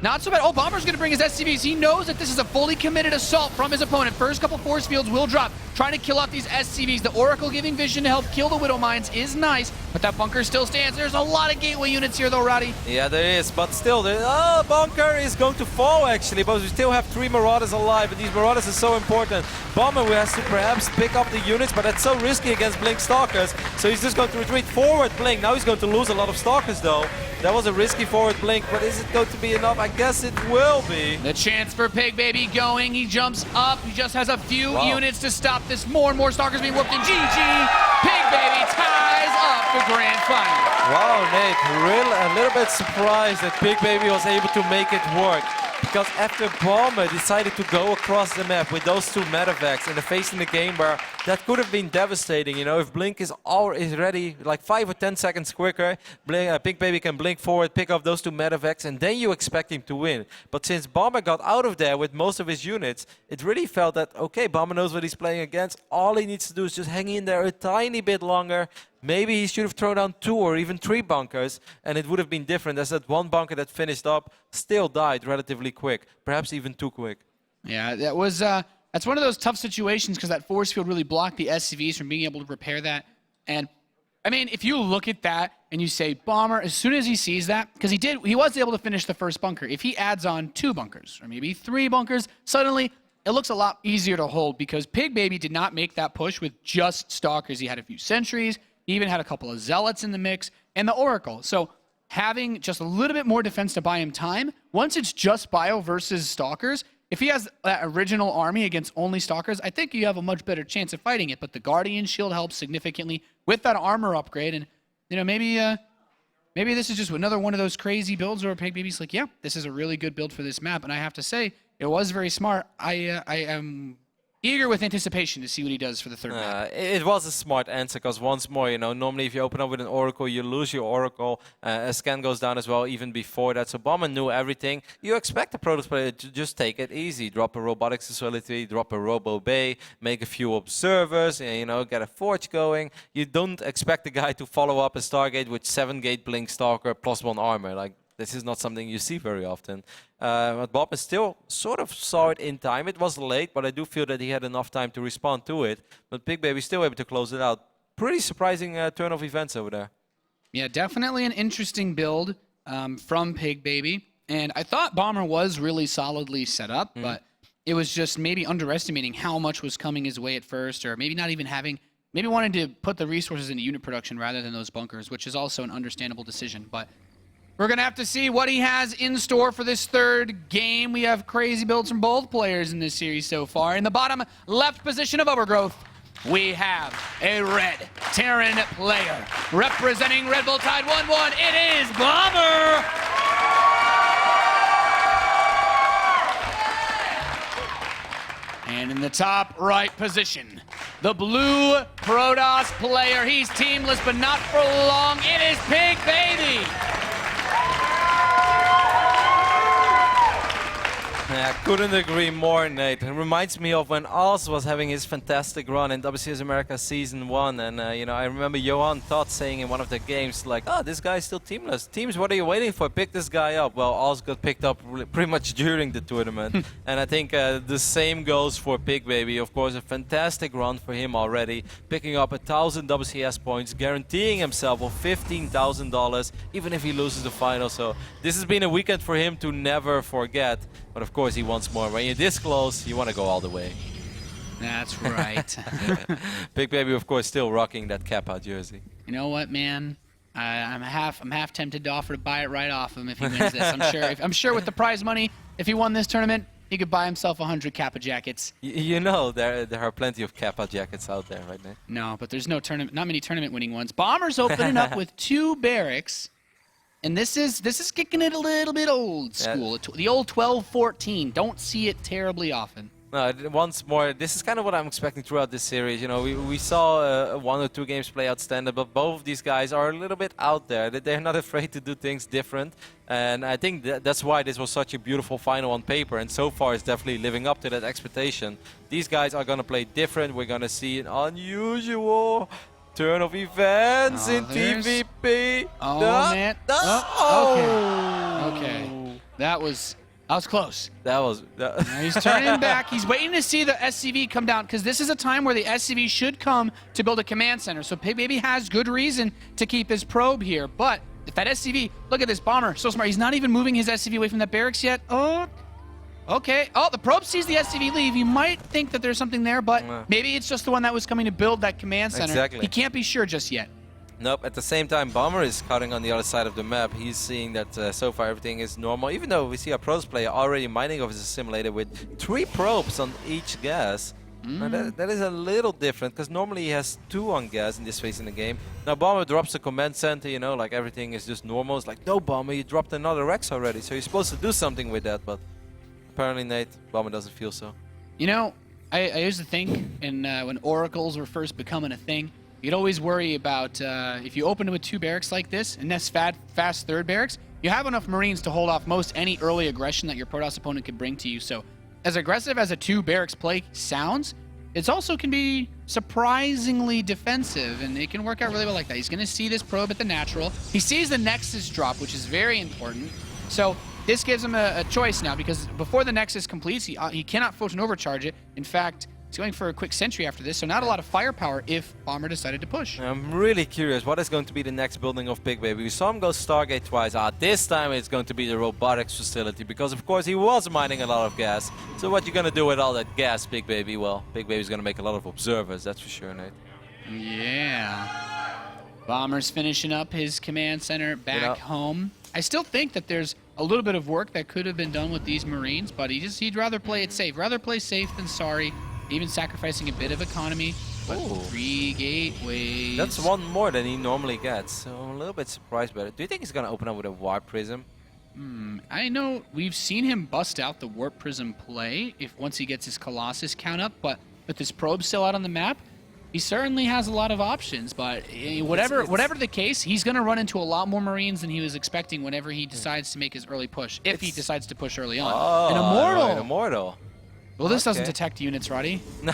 not so bad. Oh, Bomber's going to bring his SCVs. He knows that this is a fully committed assault from his opponent. First couple force fields will drop, trying to kill off these SCVs. The Oracle giving vision to help kill the Widow Mines is nice, but that bunker still stands. There's a lot of gateway units here, though, Roddy. Yeah, there is, but still, the bunker is going to fall, actually, but we still have 3 Marauders alive, and these Marauders are so important. Bomber who has to perhaps pick up the units, but that's so risky against Blink Stalkers, so he's just going to retreat forward, Blink. Now he's going to lose a lot of Stalkers, though. That was a risky forward Blink, but is it going to be enough? I guess it will be. The chance for Pigbaby going. He jumps up. He just has a few units to stop this. More and more Stalkers being whooped in. GG. Pigbaby ties up the grand final. Wow, Nate, a little bit surprised that Pigbaby was able to make it work. Because after Bomber decided to go across the map with those 2 medevacs in the face in the game where that could have been devastating, you know, if Blink is ready like 5 or 10 seconds quicker, Pigbaby can blink forward, pick up those 2 medevacs, and then you expect him to win. But since Bomber got out of there with most of his units, it really felt that, okay, Bomber knows what he's playing against. All he needs to do is just hang in there a tiny bit longer. Maybe he should have thrown down 2 or even 3 bunkers, and it would have been different, as that one bunker that finished up still died relatively quick, perhaps even too quick. Yeah, that was that's one of those tough situations because that force field really blocked the SCVs from being able to repair that. And I mean, if you look at that and you say Bomber, as soon as he sees that, because he was able to finish the first bunker. If he adds on 2 bunkers or maybe 3 bunkers, suddenly it looks a lot easier to hold because Pigbaby did not make that push with just Stalkers. He had a few sentries. He even had a couple of Zealots in the mix, and the Oracle. So having just a little bit more defense to buy him time, once it's just Bio versus Stalkers, if he has that original army against only Stalkers, I think you have a much better chance of fighting it. But the Guardian Shield helps significantly with that armor upgrade, and you know, maybe this is just another one of those crazy builds where Pigbaby's like, yeah, this is a really good build for this map, and I have to say, it was very smart. I am eager with anticipation to see what he does for the third map. It was a smart answer, because once more, you know, normally if you open up with an Oracle, you lose your Oracle. A scan goes down as well, even before that. So Bomber knew everything. You expect the Protoss player to just take it easy. Drop a Robotics Facility, drop a Robo Bay, make a few Observers, and, you know, get a Forge going. You don't expect the guy to follow up a Stargate with 7-gate Blink Stalker plus 1 armor. Like, this is not something you see very often. But Bob still sort of saw it in time. It was late, but I do feel that he had enough time to respond to it. But Pigbaby still able to close it out. Pretty surprising turn of events over there. Yeah, definitely an interesting build from Pigbaby. And I thought Bomber was really solidly set up, but it was just maybe underestimating how much was coming his way at first, or maybe not even having, maybe wanting to put the resources into unit production rather than those bunkers, which is also an understandable decision. But we're going to have to see what he has in store for this third game. We have crazy builds from both players in this series so far. In the bottom left position of Overgrowth, we have a red Terran player. Representing Red Bull Tide 1-1, it is Bomber! And in the top right position, the blue Protoss player. He's teamless, but not for long. It is Pigbaby! Yeah, couldn't agree more, Nate. It reminds me of when Oz was having his fantastic run in WCS America Season 1. And, you know, I remember Johan Todd saying in one of the games, like, oh, this guy's still teamless. Teams, what are you waiting for? Pick this guy up. Well, Oz got picked up pretty much during the tournament. And I think the same goes for Pigbaby. Of course, a fantastic run for him already. Picking up 1,000 WCS points, guaranteeing himself $15,000, even if he loses the final. So this has been a weekend for him to never forget. But of course, he wants more. When you're this close, you want to go all the way. That's right. Pigbaby, of course, still rocking that Kappa jersey. You know what, man? I'm half tempted to offer to buy it right off him if he wins this. I'm sure with the prize money, if he won this tournament, he could buy himself 100 Kappa jackets. You know, there are plenty of Kappa jackets out there right now. No, but there's not many tournament winning ones. Bomber's opening up with 2 barracks. And this is kicking it a little bit old school. The old 12-14. Don't see it terribly often. No, once more, this is kind of what I'm expecting throughout this series. You know, we saw 1 or 2 games play out standard, but both of these guys are a little bit out there. They're not afraid to do things different, and I think that's why this was such a beautiful final on paper, and so far it's definitely living up to that expectation. These guys are going to play different. We're going to see an unusual turn of events in TVP. Oh, man. Okay. That was close. He's turning back. He's waiting to see the SCV come down because this is a time where the SCV should come to build a command center. So Pigbaby has good reason to keep his probe here. But if that SCV, look at this bomber, so smart. He's not even moving his SCV away from that barracks yet. Oh, okay. Oh, the probe sees the SCV leave. You might think that there's something there, but maybe it's just the one that was coming to build that command center. Exactly. He can't be sure just yet. Nope. At the same time, Bomber is scouting on the other side of the map. He's seeing that so far everything is normal, even though we see a pros player already mining off his simulator with 3 probes on each gas. Now that is a little different, because normally he has 2 on gas in this phase in the game. Now Bomber drops the command center, you know, like everything is just normal. It's like, no, Bomber, you dropped another Rex already, so you're supposed to do something with that, but apparently, Nate, Bomber doesn't feel so. You know, I used to think when oracles were first becoming a thing, you'd always worry about if you open with 2 barracks like this, and that's fast 3rd barracks, you have enough Marines to hold off most any early aggression that your Protoss opponent could bring to you. So as aggressive as a 2 barracks play sounds, it also can be surprisingly defensive, and it can work out really well like that. He's going to see this probe at the natural. He sees the Nexus drop, which is very important. So this gives him a choice now, because before the Nexus completes, he cannot photon overcharge it. In fact, he's going for a quick sentry after this, so not a lot of firepower if Bomber decided to push. I'm really curious what is going to be the next building of Pigbaby. We saw him go Stargate twice. This time it's going to be the robotics facility, because of course he was mining a lot of gas. So what you gonna do with all that gas, Pigbaby? Well, Pigbaby's gonna make a lot of observers, that's for sure, Nate. Yeah. Bomber's finishing up his command center back home. I still think that there's a little bit of work that could have been done with these Marines, but he'd rather play it safe. Rather play safe than sorry. Even sacrificing a bit of economy, but 3 gateways. That's 1 more than he normally gets, so I'm a little bit surprised by it. Do you think he's going to open up with a Warp Prism? I know we've seen him bust out the Warp Prism play once he gets his Colossus count up, but with his probe still out on the map, he certainly has a lot of options. But whatever the case, he's going to run into a lot more Marines than he was expecting whenever he decides to make his early push, if he decides to push early on. Oh, an Immortal! An Immortal. Well, this doesn't detect units, Roddy. No,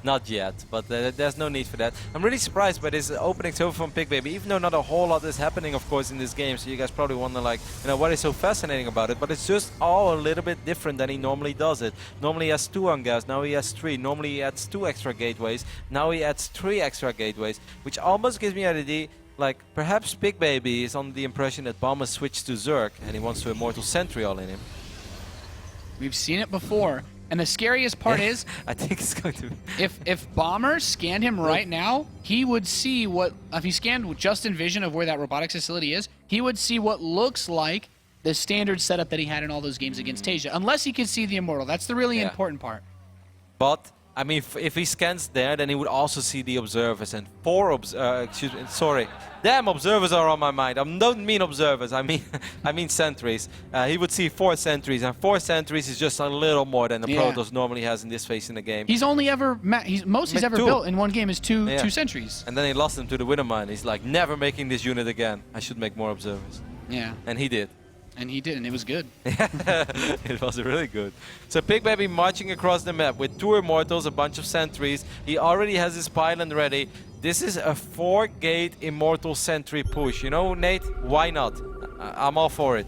not yet, but there's no need for that. I'm really surprised by this opening so from Pigbaby, even though not a whole lot is happening, of course, in this game. So you guys probably wonder, like, you know, what is so fascinating about it? But it's just all a little bit different than he normally does it. Normally he has 2 on gas, now he has 3. Normally he adds 2 extra gateways, now he adds 3 extra gateways, which almost gives me an idea, like, perhaps Pigbaby is under the impression that Bomber switched to Zerg and he wants to Immortal Sentry all in him. We've seen it before. And the scariest part is, I think it's going to be... if Bomber scanned him right now, he would see what... If he scanned just in vision of where that robotics facility is, he would see what looks like the standard setup that he had in all those games against Tasia. Unless he could see the Immortal. That's the really important part. But, I mean, if he scans there, then he would also see the observers. And 4 sorry. Damn, observers are on my mind. I don't mean observers, I mean sentries. He would see 4 sentries, and 4 sentries is just a little more than the Protoss normally has in this phase in the game. He's only ever he's ever built in one game is two sentries. And then he lost them to the Widowmine. He's like, never making this unit again. I should make more observers. Yeah. And he did. And he did, and it was good. It was really good. So Pigbaby marching across the map with 2 Immortals, a bunch of sentries. He already has his pylon ready. This is a 4-gate Immortal Sentry push. You know, Nate, why not? I'm all for it.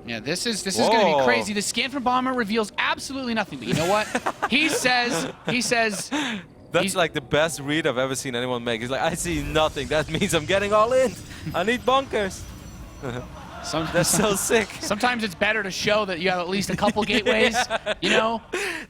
Yeah, this is going to be crazy. The scan from Bomber reveals absolutely nothing. But you know what? he says. That's like the best read I've ever seen anyone make. He's like, I see nothing. That means I'm getting all in. I need bunkers. That's so sick. Sometimes it's better to show that you have at least a couple gateways, you know?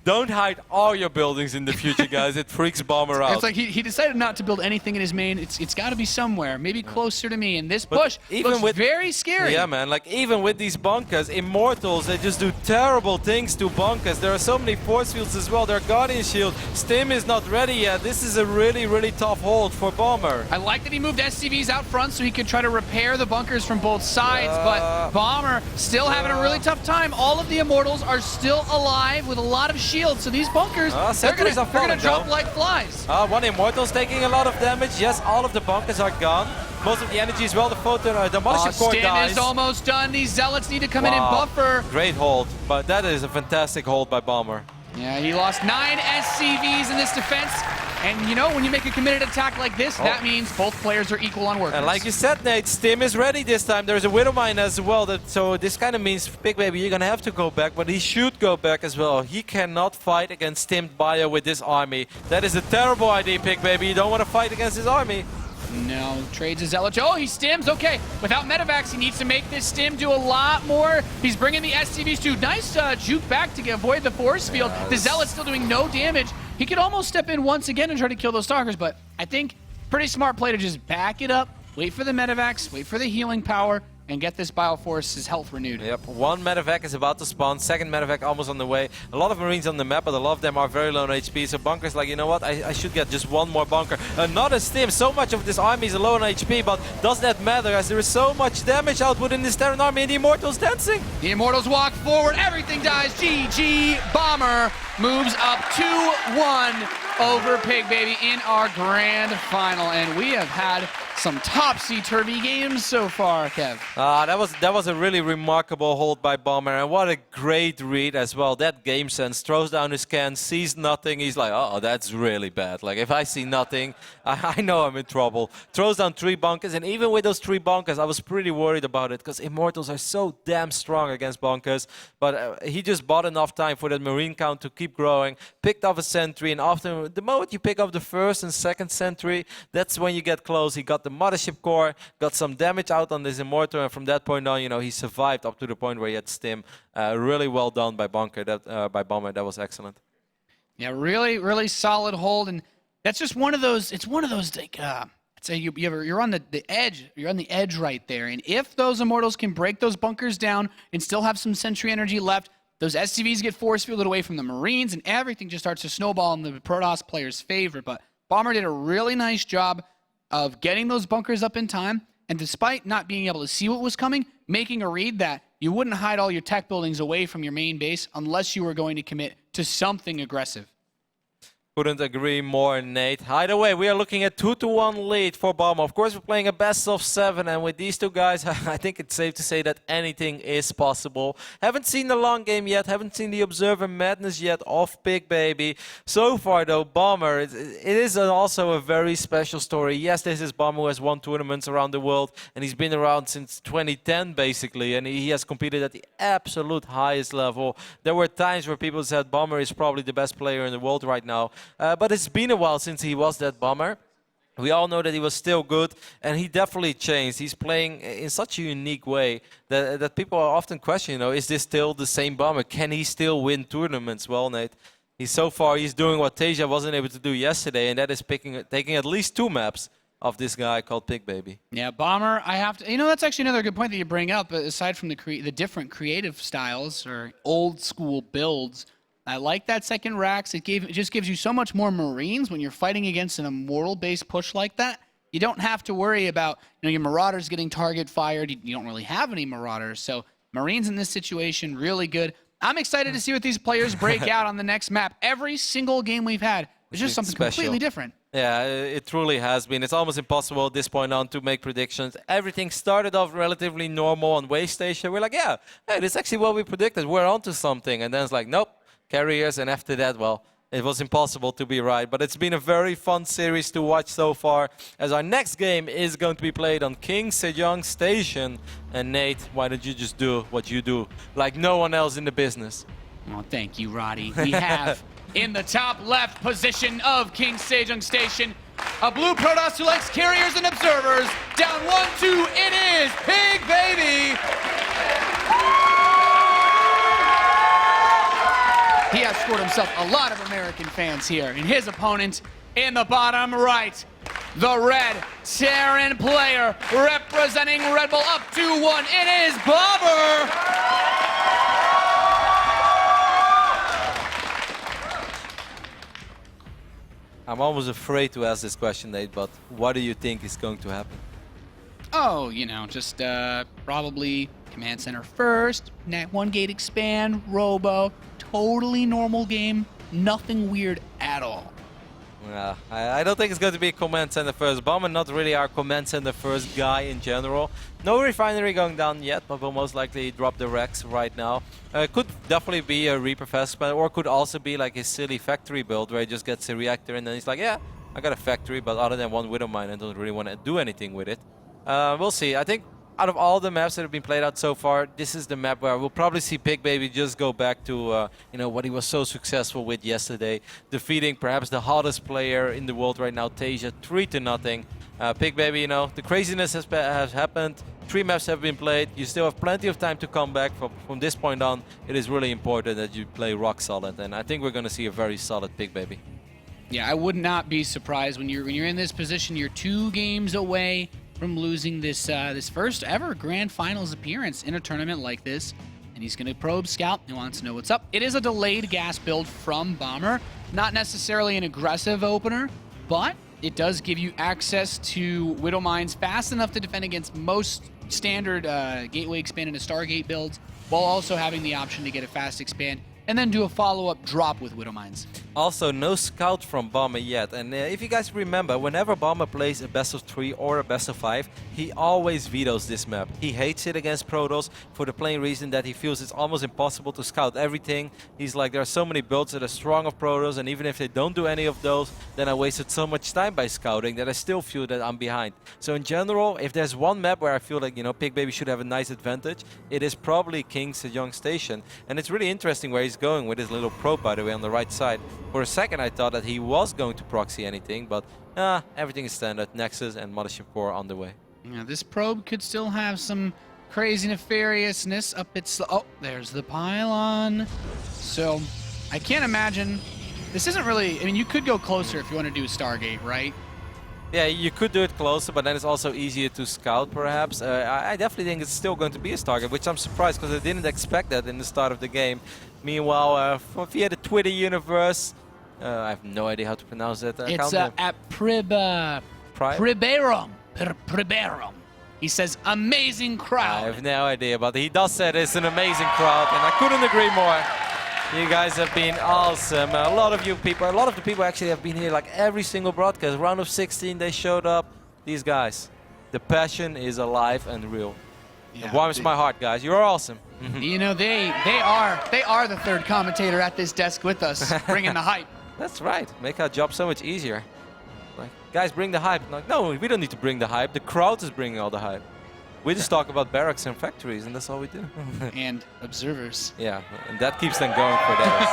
Don't hide all your buildings in the future, guys. It freaks Bomber out. It's like he decided not to build anything in his main. It's got to be somewhere, maybe closer to me. And this push looks very scary. Yeah, man. Like, even with these bunkers, Immortals, they just do terrible things to bunkers. There are so many force fields as well. Their Guardian Shield. Stim is not ready yet. This is a really, really tough hold for Bomber. I like that he moved SCVs out front so he could try to repair the bunkers from both sides, but Bomber still having a really tough time. All of the Immortals are still alive with a lot of shields, so these bunkers, they're going to drop like flies. One Immortal's taking a lot of damage. Yes, all of the bunkers are gone. Most of the energy as well. The photon, the Mothership Core Stim dies. is almost done. These Zealots need to come in and buffer. Great hold, but that is a fantastic hold by Bomber. Yeah, he lost 9 SCVs in this defense. And you know, when you make a committed attack like this, that means both players are equal on workers. And like you said, Nate, Stim is ready this time. There's a Widowmine as well. So this kind of means, Pigbaby, you're going to have to go back, but he should go back as well. He cannot fight against Stimmed Bio with this army. That is a terrible idea, Pigbaby. You don't want to fight against his army. No, trades a Zealot. Oh, he stims. Okay, without Medivacs, he needs to make this stim do a lot more. He's bringing the SCVs too. Nice juke back to avoid the force field. The Zealot's still doing no damage. He could almost step in once again and try to kill those Stalkers, but I think pretty smart play to just back it up, wait for the Medivacs, wait for the healing power, and get this Bioforce's health renewed. Yep, one Medivac is about to spawn, second Medivac almost on the way. A lot of Marines on the map, but a lot of them are very low on HP, so Bunker's like, you know what, I should get just one more Bunker. Not a Stim, so much of this army is low on HP, but does that matter as there is so much damage output in this Terran army and the Immortals dancing? The Immortals walk forward, everything dies, GG, Bomber moves up 2-1 over Pigbaby in our grand final, and we have had some topsy-turvy games so far, Kev. That was a really remarkable hold by Bomber, and what a great read as well. That game sense, throws down his can, sees nothing, he's like, oh, that's really bad. Like, if I see nothing, I know I'm in trouble. Throws down 3 bunkers, and even with those 3 bunkers, I was pretty worried about it, because Immortals are so damn strong against bunkers, but he just bought enough time for that Marine count to keep growing, picked off a sentry, and after the moment you pick up the first and second sentry, that's when you get close. He got the Mothership Core, got some damage out on this Immortal, and from that point on, you know, he survived up to the point where he had Stim. Really well done by Bomber. That was excellent. Yeah, really, really solid hold, and that's just one of those. It's one of those like, I'd say you're on the edge. You're on the edge right there, and if those Immortals can break those bunkers down and still have some sentry energy left, those SCVs get force fielded away from the Marines, and everything just starts to snowball in the Protoss player's favor. But Bomber did a really nice job of getting those bunkers up in time, and despite not being able to see what was coming, making a read that you wouldn't hide all your tech buildings away from your main base unless you were going to commit to something aggressive. Couldn't agree more, Nate. Either way, we are looking at 2-1 lead for Bomber. Of course, we're playing a best of 7, and with these two guys, I think it's safe to say that anything is possible. Haven't seen the long game yet, haven't seen the Observer Madness yet of Pigbaby. So far, though, Bomber, it is also a very special story. Yes, this is Bomber who has won tournaments around the world, and he's been around since 2010, basically, and he has competed at the absolute highest level. There were times where people said Bomber is probably the best player in the world right now. But it's been a while since he was that Bomber. We all know that he was still good, and he definitely changed. He's playing in such a unique way that people are often questioning, you know, is this still the same Bomber? Can he still win tournaments? Well, Nate, he's doing what Tasia wasn't able to do yesterday, and that is taking at least 2 maps of this guy called Pigbaby. Yeah, Bomber, I have to, you know, that's actually another good point that you bring up, aside from the different creative styles or old school builds. I like that second Rax. It just gives you so much more Marines when you're fighting against an Immortal-based push like that. You don't have to worry about, you know, your Marauders getting target fired. You don't really have any Marauders. So Marines in this situation, really good. I'm excited to see what these players break out on the next map. Every single game we've had is just something completely different. Yeah, it truly has been. It's almost impossible at this point on to make predictions. Everything started off relatively normal on Way Station. We're like, yeah, hey, this is actually what we predicted. We're onto something. And then it's like, nope. Carriers, and after that, well, it was impossible to be right. But it's been a very fun series to watch so far, as our next game is going to be played on King Sejong Station. And Nate, why don't you just do what you do, like no one else in the business? Oh, thank you, Roddy. We have, in the top left position of King Sejong Station, a blue Protoss who likes carriers and observers, Down 1-2, it is Pigbaby. He has scored himself a lot of American fans here. And his opponent in the bottom right, the red Terran player representing Red Bull up 2-1. It is Bomber. I'm almost afraid to ask this question, Nate, but what do you think is going to happen? Oh, you know, just probably command center first, net 1 gate expand, robo, totally normal game, nothing weird at all. Yeah, I don't think it's going to be command center first. Bomber not really our command center first guy in general. No refinery going down yet, but will most likely drop the Rex right now. Could definitely be a Reaper Fastman, or could also be like his silly factory build where he just gets a reactor and then he's like, yeah, I got a factory, but other than one Widow Mine, I don't really want to do anything with it. We'll see. I think out of all the maps that have been played out so far, this is the map where we'll probably see Pigbaby just go back to you know, what he was so successful with yesterday, defeating perhaps the hottest player in the world right now, Tasia, 3-0. Pigbaby, you know, the craziness has happened. 3 maps have been played. You still have plenty of time to come back. From this point on, it is really important that you play rock solid, and I think we're going to see a very solid Pigbaby. Yeah, I would not be surprised when you're in this position. You're 2 games away from losing this this first ever Grand Finals appearance in a tournament like this. And he's going to probe Scout. He wants to know what's up. It is a delayed gas build from Bomber. Not necessarily an aggressive opener, but it does give you access to Widow Mines fast enough to defend against most standard Gateway Expand into Stargate builds, while also having the option to get a fast expand and then do a follow-up drop with Widow Mines. Also, no scout from Bomber yet. And if you guys remember, whenever Bomber plays a best of 3 or a best of 5, he always vetoes this map. He hates it against Protoss for the plain reason that he feels it's almost impossible to scout everything. He's like, there are so many builds that are strong of Protoss, and even if they don't do any of those, then I wasted so much time by scouting that I still feel that I'm behind. So in general, if there's one map where I feel like, you know, Pigbaby should have a nice advantage, it is probably King Sejong Station. And it's really interesting where he's going with his little probe, by the way, on the right side. For a second, I thought that he was going to proxy anything, but everything is standard. Nexus and Mothership Core on the way. Yeah, this probe could still have some crazy nefariousness up its... Oh, there's the pylon. So, I can't imagine... This isn't really... I mean, you could go closer if you want to do a Stargate, right? Yeah, you could do it closer, but then it's also easier to scout, perhaps. I definitely think it's still going to be a Stargate, which I'm surprised because I didn't expect that in the start of the game. Meanwhile, via the Twitter universe, I have no idea how to pronounce that. It's at Priberum. He says, amazing crowd. I have no idea, but he does say it's an amazing crowd, and I couldn't agree more. You guys have been awesome. A lot of the people actually have been here like every single broadcast. Round of 16, they showed up. These guys, the passion is alive and real. Yeah, it warms my heart, guys. You're awesome. You know, they are the third commentator at this desk with us, bringing the hype. That's right. Make our job so much easier. Like, guys, bring the hype. Like, no, we don't need to bring the hype. The crowd is bringing all the hype. We just talk about barracks and factories, and that's all we do. And observers. Yeah, and that keeps them going for days.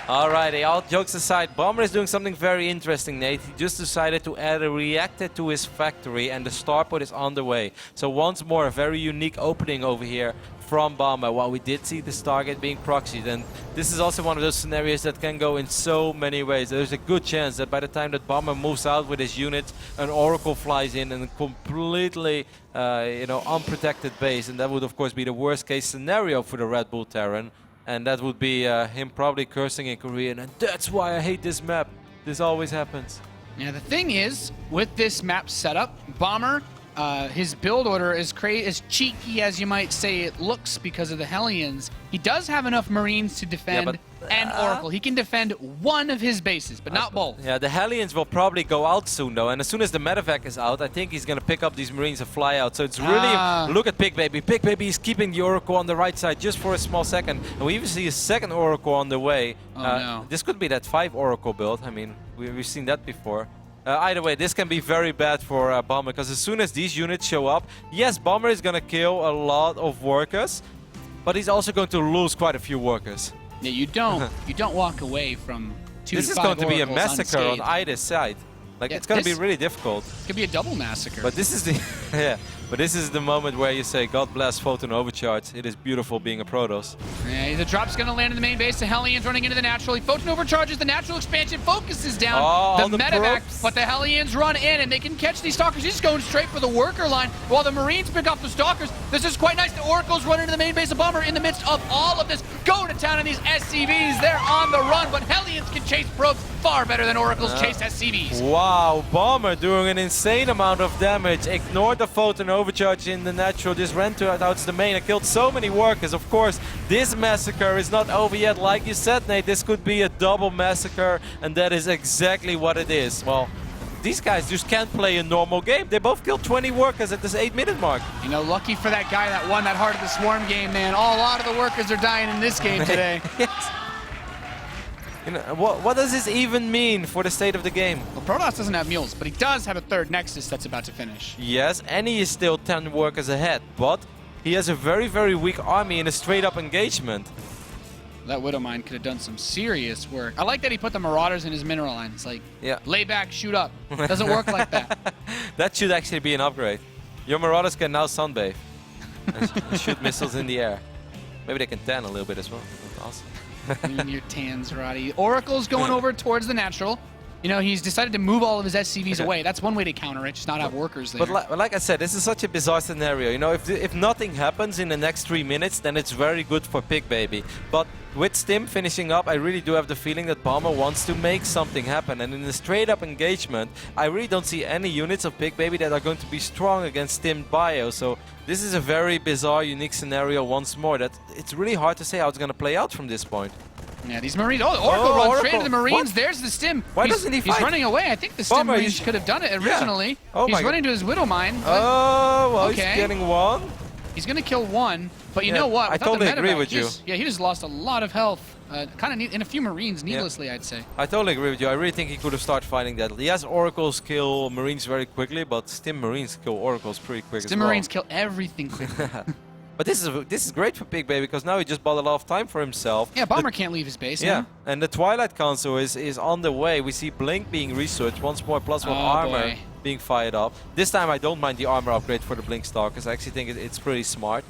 Alrighty, all jokes aside, Bomber is doing something very interesting, Nate. He just decided to add a reactor to his factory, and the starport is on the way. So once more, a very unique opening over here from Bomber, while we did see the Stargate being proxied. And this is also one of those scenarios that can go in so many ways. There's a good chance that by the time that Bomber moves out with his units, an Oracle flies in and completely unprotected base. And that would, of course, be the worst case scenario for the Red Bull Terran. And that would be him probably cursing in Korean. And that's why I hate this map. This always happens. Now, the thing is, with this map setup, Bomber, his build order is as cheeky as you might say it looks because of the Hellions. He does have enough Marines to defend an Oracle. He can defend one of his bases, but not both. Yeah, the Hellions will probably go out soon, though. And as soon as the medevac is out, I think he's going to pick up these Marines and fly out. So it's really... Look at Pigbaby. Pigbaby is keeping the Oracle on the right side just for a small second. And we even see a second Oracle on the way. No. This could be that 5 Oracle build. I mean, we've seen that before. Either way, this can be very bad for Bomber, because as soon as these units show up, yes, Bomber is going to kill a lot of workers, but he's also going to lose quite a few workers. Yeah, you don't walk away from 2 This to is 5 going to be a Oracles massacre unscathed. on either side. Like, Yeah, it's going to be this- really difficult. Could be a double massacre. But this is the yeah. But this is the moment where you say, God bless Photon Overcharge. It is beautiful being a Protoss. Yeah, the drop's going to land in the main base. The Hellions running into the natural. Photon overcharges. The natural expansion focuses down all the the medevac, probes. but the Hellions run in and they can catch these Stalkers. He's going straight for the worker line while the Marines pick off the Stalkers. This is quite nice. The Oracles run into the main base of Bomber in the midst of all of this. Going to town on these SCVs. They're on the run, but Hellions can chase probes far better than Oracles chase SCVs. Wow, Bomber doing an insane amount of damage. Ignored the Photon Overcharge in the natural. Just ran out to the main and killed so many workers. Of course, this massacre is not over yet. Like you said, Nate, this could be a double massacre, and that is exactly what it is. Well, these guys just can't play a normal game. They both killed 20 workers at this 8-minute mark. You know, lucky for that guy that won that Heart of the Swarm game, man. A lot of the workers are dying in this game today. Yes. You know, what does this even mean for the state of the game? Well, Protoss doesn't have mules, but he does have a third Nexus that's about to finish. Yes, and he is still 10 workers ahead, but he has a very, very weak army in a straight-up engagement. That Widowmine could have done some serious work. I like that he put the Marauders in his mineral line. It's like, Yeah. lay back, shoot up. Doesn't work like that. That should actually be an upgrade. Your Marauders can now sunbathe and shoot missiles in the air. Maybe they can tan a little bit as well. That's awesome. In your tans, Roddy. Oracle's going over towards the natural. You know, he's decided to move all of his SCVs away. That's one way to counter it, just not have workers there. But like I said, this is such a bizarre scenario. You know, if nothing happens in the next 3 minutes, then it's very good for Pigbaby. But with Stim finishing up, I really do have the feeling that Bomber wants to make something happen. And in a straight-up engagement, I really don't see any units of Pigbaby that are going to be strong against Stim Bio. So this is a very bizarre, unique scenario once more. That it's really hard to say how it's going to play out from this point. Yeah, these Marines. Oh, the Oracle runs straight Oracle. into the Marines. What? There's the Stim. Why doesn't he He's fight? running away. I think the Stim Bomber, Marines he's- could have done it originally. Yeah. Oh He's my running to his Widowmine. Oh, well, Okay. he's getting one. He's going to kill one. But you Yeah, know what? I Without totally the agree medevac, with you. Yeah, he just lost a lot of health. Kind of in a few Marines, needlessly, I'd say. I totally agree with you. I really think he could have started fighting that. Yes, Oracles kill Marines very quickly, but Stim Marines kill Oracles pretty quick Stim as well. Marines kill everything quickly. But this is great for Pigbaby because now he just bought a lot of time for himself. Yeah, Bomber can't leave his base. Yeah, huh? and the Twilight Council is on the way. We see Blink being researched once more, +1 Oh, armor boy. being fired up. This time I don't mind the armor upgrade for the Blink Stalkers. I actually think it's pretty smart.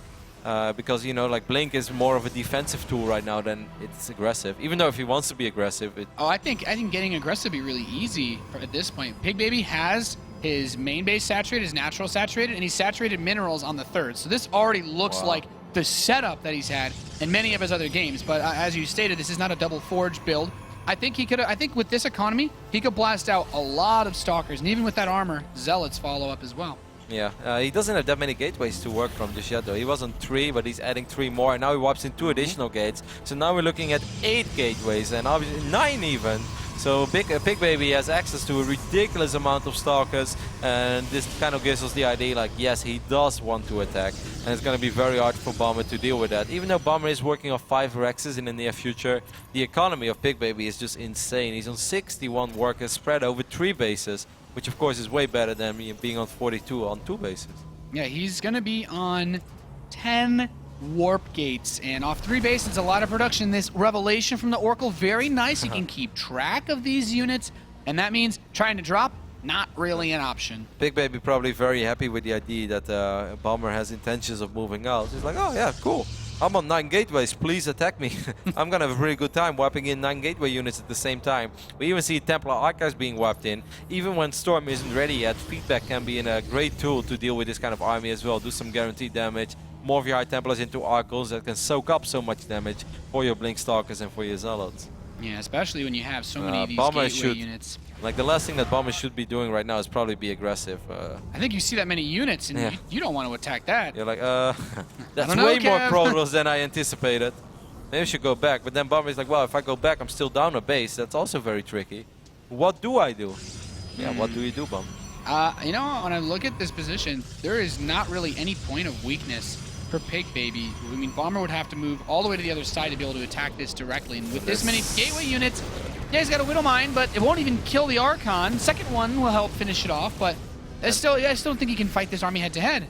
Because, you know, like Blink is more of a defensive tool right now than it's aggressive. Even though if he wants to be aggressive, Oh, I think getting aggressive would be really easy at this point. Pigbaby has his main base saturated, his natural saturated, and he's saturated minerals on the third. So this already looks Wow. like the setup that he's had in many of his other games. But as you stated, this is not a double forge build. I think he could. I think with this economy, he could blast out a lot of stalkers, and even with that armor, zealots follow up as well. Yeah, he doesn't have that many gateways to work from just yet though. He was on 3, but he's adding 3 more, and now he wipes in 2 additional gates. So now we're looking at 8 gateways, and obviously 9 even. So Pigbaby has access to a ridiculous amount of stalkers, and this kind of gives us the idea, like, yes, he does want to attack, and it's going to be very hard for Bomber to deal with that. Even though Bomber is working on 5 Rexes in the near future, the economy of Pigbaby is just insane. He's on 61 workers spread over 3 bases, which of course is way better than being on 42 on 2 bases. Yeah, he's going to be on 10 warp gates, and off 3 bases, a lot of production. This revelation from the Oracle, very nice. You can keep track of these units, and that means trying to drop, not really an option. Pigbaby probably very happy with the idea that Bomber has intentions of moving out. He's like, oh yeah, cool. I'm on 9 gateways, please attack me. I'm gonna have a really good time wiping in 9 gateway units at the same time. We even see Templar Archives being wiped in. Even when Storm isn't ready yet, feedback can be a great tool to deal with this kind of army as well. Do some guaranteed damage. More of your High Templars into Arcles that can soak up so much damage for your Blink Stalkers and for your Zealots. Yeah, especially when you have so many of these Bomber gateway units. Like, the last thing that Bomber should be doing right now is probably be aggressive. I think you see that many units, and Yeah. you don't want to attack that. You're like, that's don't know, way more Kev. Protoss than I anticipated. Maybe I should go back. But then Bomber is like, well, if I go back, I'm still down a base. That's also very tricky. What do I do? Yeah, what do you do, Bomber? You know, when I look at this position, there is not really any point of weakness for Pigbaby. I mean, Bomber would have to move all the way to the other side to be able to attack this directly. And with this many gateway units, yeah, he's got a Widowmine, but it won't even kill the Archon. Second one will help finish it off, but I still don't think he can fight this army head-to-head.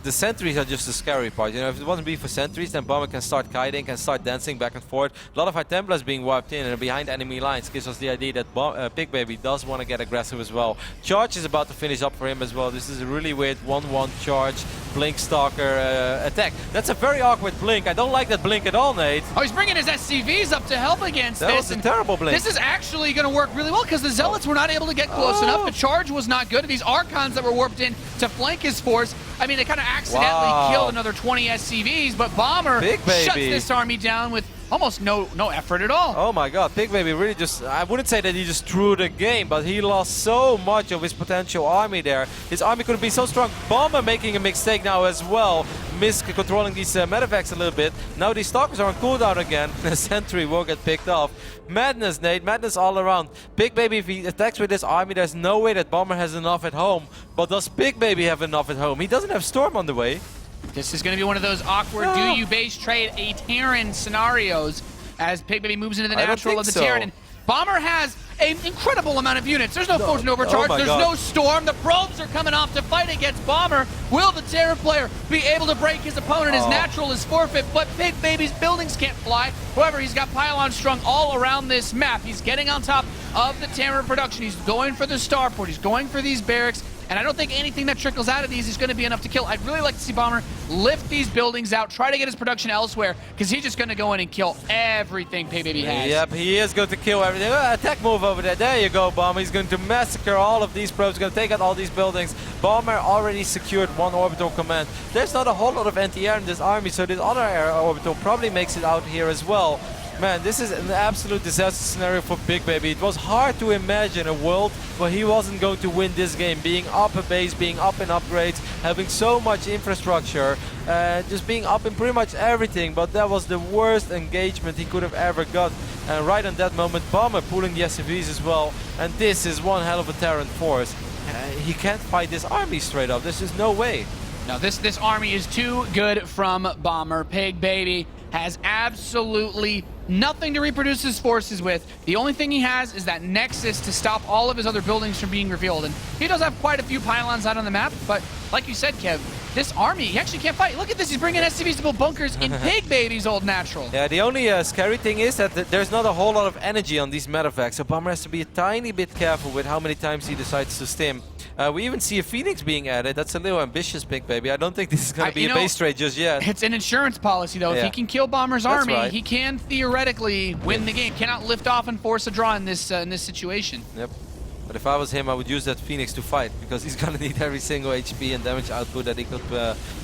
The sentries are just the scary part. You know, if it wasn't be for sentries, then Bomber can start kiting, can start dancing back and forth. A lot of our Templars being wiped in and behind enemy lines gives us the idea that Pigbaby does want to get aggressive as well. Charge is about to finish up for him as well. This is a really weird 1-1 charge, Blink Stalker attack. That's a very awkward Blink. I don't like that Blink at all, Nate. Oh, he's bringing his SCVs up to help against That this. was a terrible Blink. This is actually going to work really well because the Zealots were not able to get close enough. The charge was not good. These Archons that were warped in to flank his force, I mean, they kind of accidentally killed another 20 SCVs, but Bomber shuts this army down with almost no effort at all. Oh my god, Pigbaby really just, I wouldn't say that he just threw the game, but he lost so much of his potential army there. His army could have been so strong. Bomber making a mistake now as well, controlling these medevacs a little bit. Now these Stalkers are on cooldown again. The sentry will get picked off. Madness, Nate, madness all around. Pigbaby, if he attacks with this army, there's no way that Bomber has enough at home. But does Pigbaby have enough at home? He doesn't have Storm on the way. This is going to be one of those awkward do you base trade a Terran scenarios as Pigbaby moves into the natural of the Terran. And Bomber has an incredible amount of units. There's no Fortune Overcharge. There's no Storm. The probes are coming off to fight against Bomber. Will the Terran player be able to break his opponent? His natural is forfeit, but Pigbaby's buildings can't fly. However, he's got pylons strung all around this map. He's getting on top of the Terran production. He's going for the starport. He's going for these barracks. And I don't think anything that trickles out of these is going to be enough to kill. I'd really like to see Bomber lift these buildings out, try to get his production elsewhere, because he's just going to go in and kill everything Pigbaby has. Yep, he is going to kill everything. Attack move over there. There you go, Bomber. He's going to massacre all of these probes. He's going to take out all these buildings. Bomber already secured one orbital command. There's not a whole lot of anti-air in this army, so this other air orbital probably makes it out here as well. Man, this is an absolute disaster scenario for Pigbaby. It was hard to imagine a world where he wasn't going to win this game. Being up a base, being up in upgrades, having so much infrastructure, just being up in pretty much everything. But that was the worst engagement he could have ever got. And right on that moment, Bomber pulling the SCVs as well. And this is one hell of a Terran force. He can't fight this army straight up. There's just no way. No, this army is too good from Bomber. Pigbaby has absolutely nothing to reproduce his forces with. The only thing he has is that Nexus to stop all of his other buildings from being revealed. And he does have quite a few pylons out on the map, but like you said, Kev, this army, he actually can't fight. Look at this, he's bringing SCVs to build bunkers in Pigbaby's old natural. Yeah, the only scary thing is that there's not a whole lot of energy on these medevacs, so Bomber has to be a tiny bit careful with how many times he decides to stim. We even see a Phoenix being added. That's a little ambitious, Pigbaby. I don't think this is going to be a base trade just yet. It's an insurance policy, though. If he can kill Bomber's army, he can theoretically win the game. Cannot lift off and force a draw in this situation. Yep. But if I was him, I would use that Phoenix to fight, because he's going to need every single HP and damage output that he could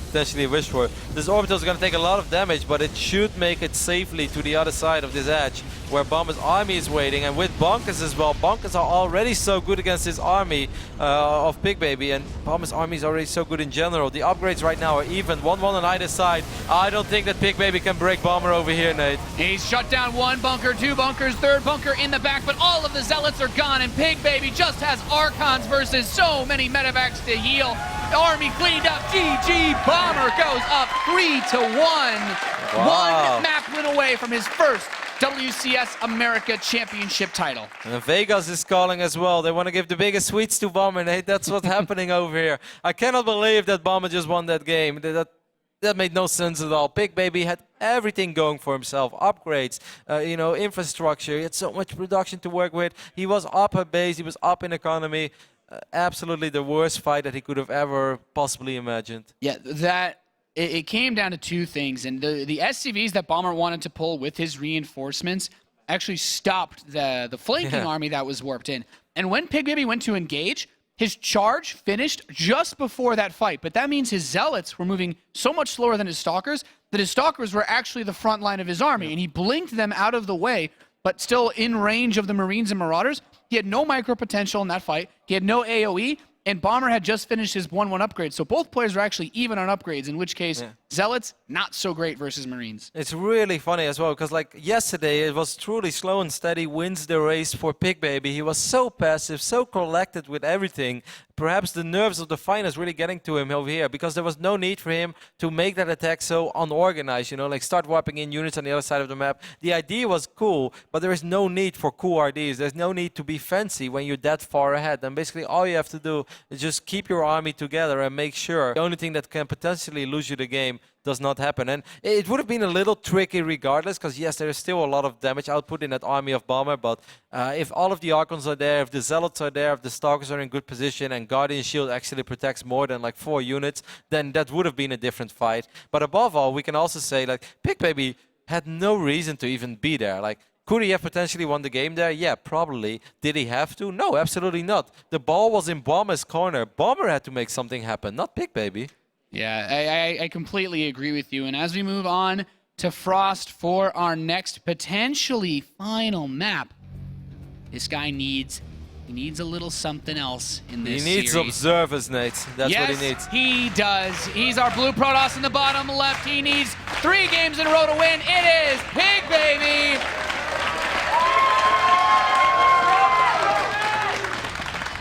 potentially wish for. This orbital is going to take a lot of damage, but it should make it safely to the other side of this edge, where Bomber's army is waiting. And with Bonkers as well, Bonkers are already so good against this army of Pigbaby, and Bomber's army is already so good in general. The upgrades right now are even, 1-1 on either side. I don't think that Pigbaby can break Bomber over here, Nate. He's shut down one bunker, two bunkers, third bunker in the back, but all of the Zealots are gone, and Pigbaby just has Archons versus so many medevacs to heal. Army cleaned up. GG. Bomber goes up 3-1. Wow. One map win away from his first WCS America Championship title. And Vegas is calling as well. They want to give the biggest sweets to Bomber, Nate. That's what's happening over here. I cannot believe that Bomber just won that game. That made no sense at all. Pigbaby had everything going for himself. Upgrades, you know, infrastructure. He had so much production to work with. He was up a base. He was up in economy. Absolutely the worst fight that he could have ever possibly imagined. Yeah, it came down to two things. And the SCVs that Bomber wanted to pull with his reinforcements actually stopped the flanking army that was warped in. And when Pigbaby went to engage, his charge finished just before that fight, but that means his Zealots were moving so much slower than his Stalkers that his Stalkers were actually the front line of his army, and he blinked them out of the way, but still in range of the Marines and Marauders. He had no micro potential in that fight. He had no AoE, and Bomber had just finished his 1-1 upgrade, so both players were actually even on upgrades, in which case Zealots, not so great versus Marines. It's really funny as well, because like yesterday, it was truly slow and steady, wins the race for Pigbaby. He was so passive, so collected with everything. Perhaps the nerves of the finals really getting to him over here, because there was no need for him to make that attack so unorganized, you know, like start warping in units on the other side of the map. The idea was cool, but there is no need for cool RDs. There's no need to be fancy when you're that far ahead. And basically all you have to do is just keep your army together and make sure the only thing that can potentially lose you the game does not happen. And it would have been a little tricky regardless, because yes, there is still a lot of damage output in that army of Bomber, but if all of the Archons are there, if the Zealots are there, if the Stalkers are in good position, and Guardian Shield actually protects more than like 4 units, then that would have been a different fight. But above all, we can also say like Pigbaby had no reason to even be there. Like, could he have potentially won the game there? Yeah, probably. Did he have to? No, absolutely not. The ball was in Bomber's corner. Bomber had to make something happen, not Pigbaby. Yeah, I completely agree with you. And as we move on to Frost for our next potentially final map, this guy needs a little something else in this He needs series. observers, Nate. That's yes, what he needs. He does. He's our blue Protoss in the bottom left. He needs 3 games in a row to win. It is Pigbaby.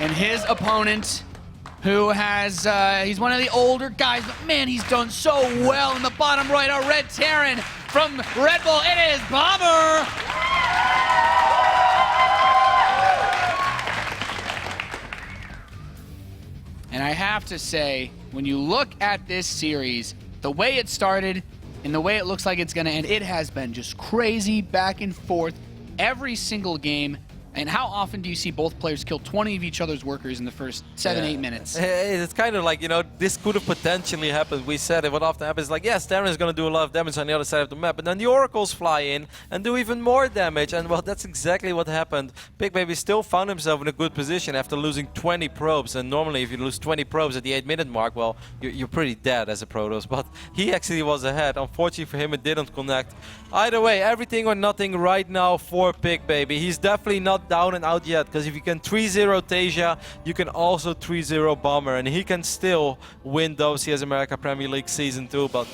And his opponent, who has, he's one of the older guys, but man, he's done so well in the bottom right. Our Red Terran from Red Bull, it is Bomber! And I have to say, when you look at this series, the way it started and the way it looks like it's going to end, it has been just crazy back and forth every single game. And how often do you see both players kill 20 of each other's workers in the first 7-8 minutes? It's kind of like, you know, this could have potentially happened. We said it. What often happens is like, yes, Terran is going to do a lot of damage on the other side of the map, but then the Oracles fly in and do even more damage. And well, that's exactly what happened. Pigbaby still found himself in a good position after losing 20 probes. And normally if you lose 20 probes at the 8-minute mark, well, you're pretty dead as a Protoss. But he actually was ahead. Unfortunately for him, it didn't connect. Either way, everything or nothing right now for Pigbaby. He's definitely not down and out yet, because if you can 3-0 Tasia, you can also 3-0 Bomber, and he can still win WCS America Premier League Season 2. But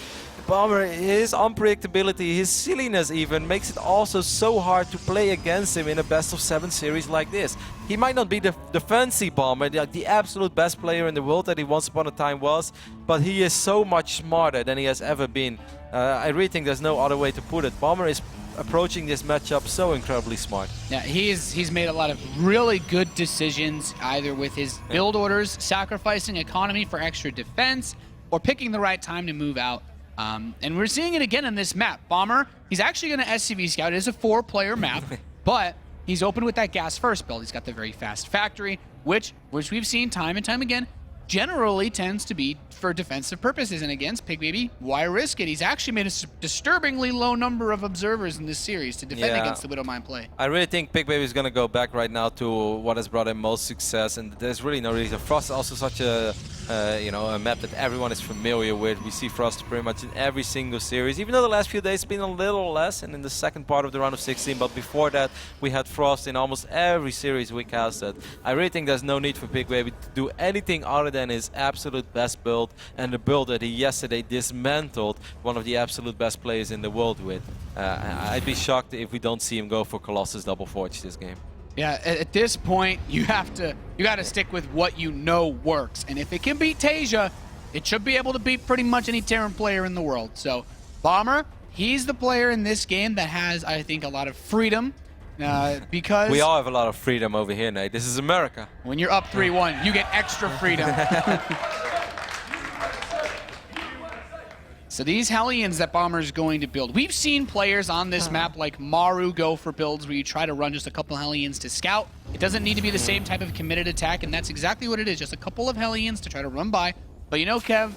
Bomber, his unpredictability, his silliness even, makes it also so hard to play against him in a best-of-7 series like this. He might not be the fancy Bomber, the absolute best player in the world that he once upon a time was, but he is so much smarter than he has ever been. I really think there's no other way to put it. Bomber is approaching this matchup so incredibly smart. Yeah, he's made a lot of really good decisions, either with his build orders, sacrificing economy for extra defense, or picking the right time to move out. And we're seeing it again in this map. Bomber, he's actually going to SCV scout. It is a 4-player map, but he's open with that gas first build. He's got the very fast factory, which we've seen time and time again, generally tends to be for defensive purposes. And against Pigbaby, why risk it? He's actually made a disturbingly low number of observers in this series to defend against the Widowmine play. I really think Pigbaby is going to go back right now to what has brought him most success, and there's really no reason. Frost is also such a a map that everyone is familiar with. We see Frost pretty much in every single series, even though the last few days it's been a little less, and in the second part of the round of 16, but before that we had Frost in almost every series we casted. I really think there's no need for Pigbaby to do anything other than his absolute best build, and the build that he yesterday dismantled one of the absolute best players in the world with. I'd be shocked if we don't see him go for Colossus Double Forge this game. Yeah, at this point, you got to stick with what you know works. And if it can beat Tasia, it should be able to beat pretty much any Terran player in the world. So, Bomber, he's the player in this game that has, I think, a lot of freedom. Because we all have a lot of freedom over here, Nate. This is America. When you're up 3-1, you get extra freedom. So these Hellions that Bomber's going to build, we've seen players on this map like Maru go for builds where you try to run just a couple Hellions to scout. It doesn't need to be the same type of committed attack, and that's exactly what it is, just a couple of Hellions to try to run by. But you know, Kev,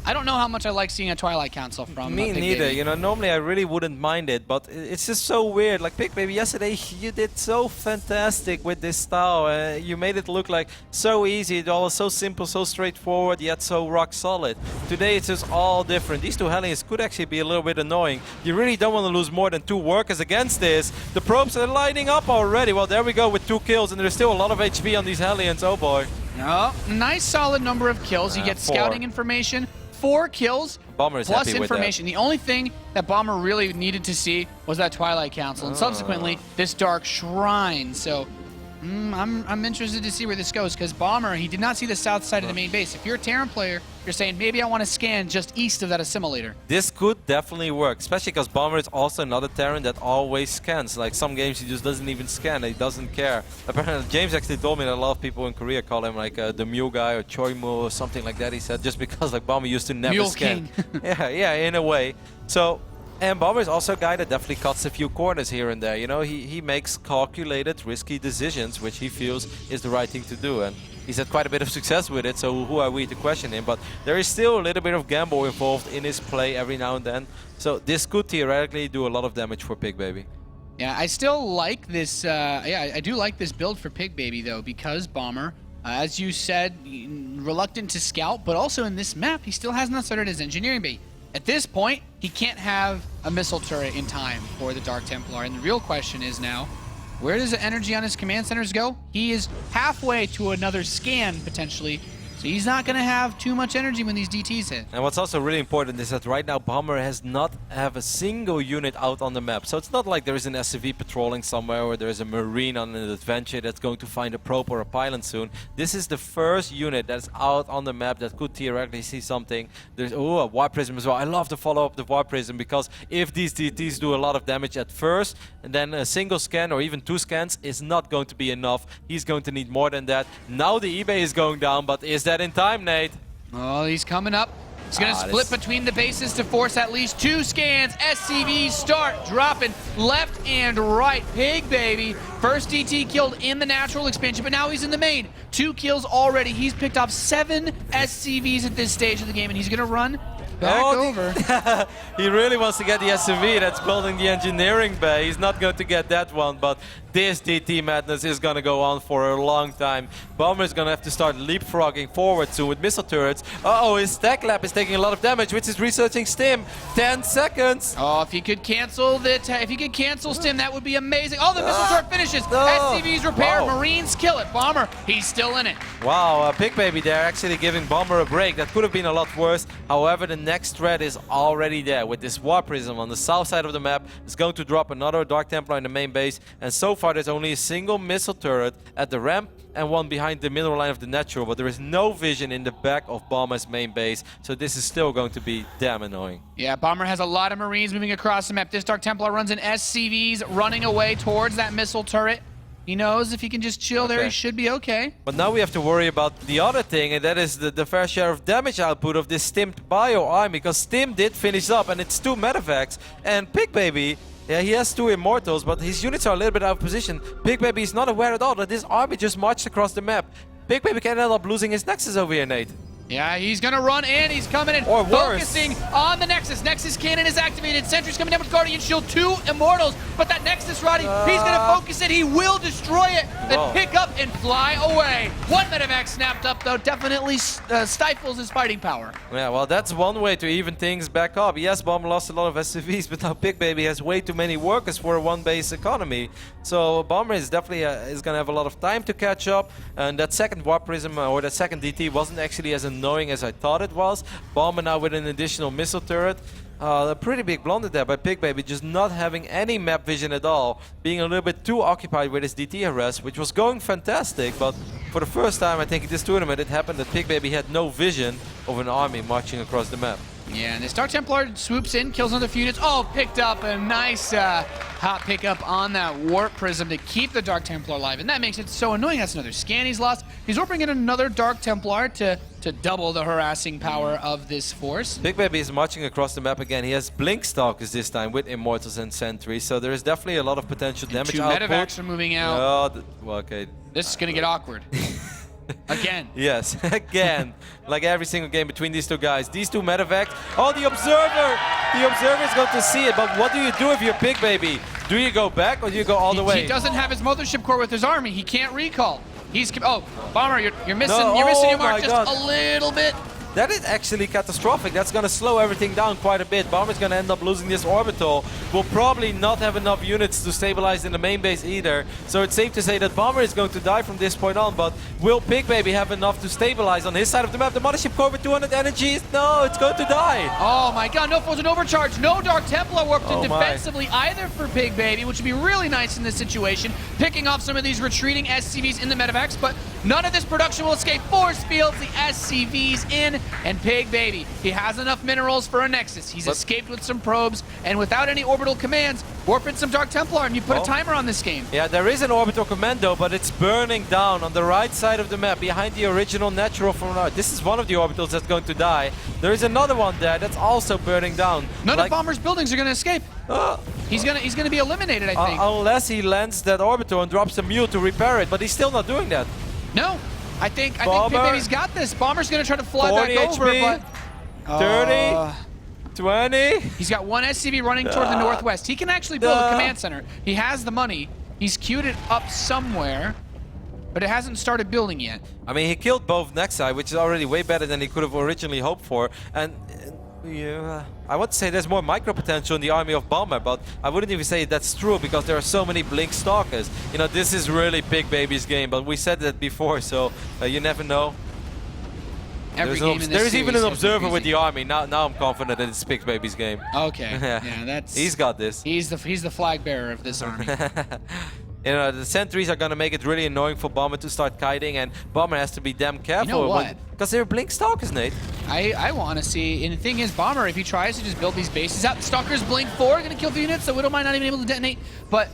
I don't know how much I like seeing a Twilight Council from Me neither. Pigbaby. You know, normally I really wouldn't mind it, but it's just so weird. Like Pigbaby, yesterday you did so fantastic with this style. You made it look like so easy. It all was so simple, so straightforward, yet so rock solid. Today it's just all different. These two Hellions could actually be a little bit annoying. You really don't want to lose more than 2 workers against this. The probes are lighting up already. Well, there we go with 2 kills, and there's still a lot of HP on these Hellions. Oh boy. No, nice solid number of kills. You get 4. scouting information. 4 kills Bomber is plus happy with that. information. The only thing that Bomber really needed to see was that Twilight Council, and subsequently this Dark Shrine. So I'm interested to see where this goes, because Bomber, he did not see the south side of the main base. If you're a Terran player, you're saying, maybe I want to scan just east of that assimilator. This could definitely work, especially because Bomber is also another Terran that always scans. Like some games he just doesn't even scan, he doesn't care. Apparently James actually told me that a lot of people in Korea call him like the Mule guy or Choi Mu or something like that, he said, just because like Bomber used to never Mule scan. King. yeah, in a way. So, and Bomber is also a guy that definitely cuts a few corners here and there. You know, he makes calculated, risky decisions, which he feels is the right thing to do. And he's had quite a bit of success with it, so who are we to question him? But there is still a little bit of gamble involved in his play every now and then. So this could theoretically do a lot of damage for Pigbaby. Yeah, I still like this. I do like this build for Pigbaby though, because Bomber, as you said, reluctant to scout, but also in this map, he still has not started his engineering bay. At this point, he can't have a missile turret in time for the Dark Templar, and the real question is now, where does the energy on his command centers go? He is halfway to another scan, potentially, so he's not going to have too much energy when these DTs hit. And what's also really important is that right now Bomber has not have a single unit out on the map. So it's not like there is an SCV patrolling somewhere or there is a Marine on an adventure that's going to find a probe or a pylon soon. This is the first unit that's out on the map that could theoretically see something. There's a Warp Prism as well. I love to follow up the Warp Prism, because if these DTs do a lot of damage at first, and then a single scan or even 2 scans is not going to be enough. He's going to need more than that. Now the eBay is going down, but is that in time, Nate? Oh, he's coming up. He's going to split between the bases to force at least 2 scans. SCVs start dropping left and right. Pigbaby, first DT killed in the natural expansion, but now he's in the main. 2 kills already. He's picked off 7 SCVs at this stage of the game, and he's going to run back over. He really wants to get the SCV that's building the engineering bay. He's not going to get that one, but this DT madness is going to go on for a long time. Bomber is going to have to start leapfrogging forward soon with missile turrets. Uh-oh, his stack lab is taking a lot of damage, which is researching Stim. 10 seconds. Oh, if he could cancel Stim, that would be amazing. Oh, the missile turret finishes. SCVs repaired. Wow. Marines kill it. Bomber, he's still in it. Wow, Pigbaby there actually giving Bomber a break. That could have been a lot worse. However, the next threat is already there with this Warp Prism on the south side of the map. It's going to drop another Dark Templar in the main base, and so far there's only a single missile turret at the ramp and one behind the middle line of the natural, but there is no vision in the back of Bomber's main base, so this is still going to be damn annoying. Yeah, Bomber has a lot of Marines moving across the map. This Dark Templar runs in SCVs running away towards that missile turret. He knows if he can just chill there, he should be okay. But now we have to worry about the other thing, and that is the fair share of damage output of this Stimmed Bio army, because Stim did finish up, and it's 2 medevacs, and Pigbaby, yeah, he has 2 Immortals, but his units are a little bit out of position. Pigbaby is not aware at all that this army just marched across the map. Pigbaby can end up losing his Nexus over here, Nate. Yeah, he's going to run in. He's coming in, or focusing on the Nexus. Nexus cannon is activated. Sentry's coming down with Guardian Shield, 2 Immortals. But that Nexus, Roddy, he's going to focus it. He will destroy it, then pick up and fly away. 1 medevac snapped up, though. Definitely stifles his fighting power. Yeah, well, that's one way to even things back up. Yes, Bomber lost a lot of SCVs, but now Pigbaby has way too many workers for a 1-base economy. So Bomber is definitely is going to have a lot of time to catch up. And that second Warp Prism, or that second DT, wasn't actually as annoying as I thought it was. Bomber now with an additional missile turret. A pretty big blunder there by Pigbaby, just not having any map vision at all, being a little bit too occupied with his DT harass, which was going fantastic, but for the first time I think in this tournament it happened that Pigbaby had no vision of an army marching across the map. Yeah, and the Star Templar swoops in, kills another few units. Oh, picked up a nice hot pickup on that Warp Prism to keep the Dark Templar alive, and that makes it so annoying. That's another scan he's lost. He's warping in another Dark Templar to double the harassing power of this force. Pigbaby is marching across the map again. He has Blink Stalkers this time with Immortals and Sentries, so there is definitely a lot of potential damage output. 2 medevacs are moving out. Well, okay. This is going to get awkward. Again. Yes, again. Like every single game between these 2 guys. These 2 medevacs. Oh, the Observer! The Observer is going to see it, but what do you do if you're Pigbaby? Do you go back or do you go all the way? He doesn't have his Mothership Core with his army. He can't recall. He's... Oh, Bomber, you're missing, No, you're missing your my mark just God. a little bit. that is actually catastrophic. That's going to slow everything down quite a bit. Bomber's going to end up losing this orbital. Will probably not have enough units to stabilize in the main base either. So it's safe to say that Bomber is going to die from this point on. But will Pigbaby have enough to stabilize on his side of the map? The Mothership Core with 200 energies? No, it's going to die. Oh my god, no frozen overcharge, no Dark Templar worked in Oh my. defensively either for Pigbaby, which would be really nice in this situation, picking off some of these retreating SCVs in the medevacs, but none of this production will escape force fields, the SCVs in, and Pigbaby, he has enough minerals for a Nexus. He's escaped with some probes, and without any orbital commands, warp in some Dark Templar, and you put a timer on this game. Yeah, there is an orbital commando, but it's burning down on the right side of the map, behind the original natural from now. This is one of the orbitals that's going to die. There is another one there that's also burning down. None of Bomber's buildings are going to escape. He's gonna be eliminated, I think. Unless he lands that orbital and drops a mute to repair it, but he's still not doing that. No, I think Bomber, Pigbaby's got this. Bomber's gonna try to fly 40 back over, HP, but 30, 20. he's got one SCV running toward the northwest. He can actually build a command center. He has the money. He's queued it up somewhere, but it hasn't started building yet. I mean, he killed both Nexi, which is already way better than he could have originally hoped for. And yeah, I would say there's more micro potential in the army of Bomber, but I wouldn't even say that's true because there are so many Blink Stalkers. You know, this is really Pigbaby's game, but we said that before, so you never know. There's even an observer with the army. Now I'm confident that it's Pigbaby's game. Okay, yeah, that's. He's got this. He's the flag bearer of this army. You know, the sentries are going to make it really annoying for Bomber to start kiting, and Bomber has to be damn careful. You know what? Because they're Blink Stalkers, Nate. I want to see, and the thing is, Bomber, if he tries to just build these bases out, the Stalkers blink 4, going to kill the units, so Widow might not even able to detonate. But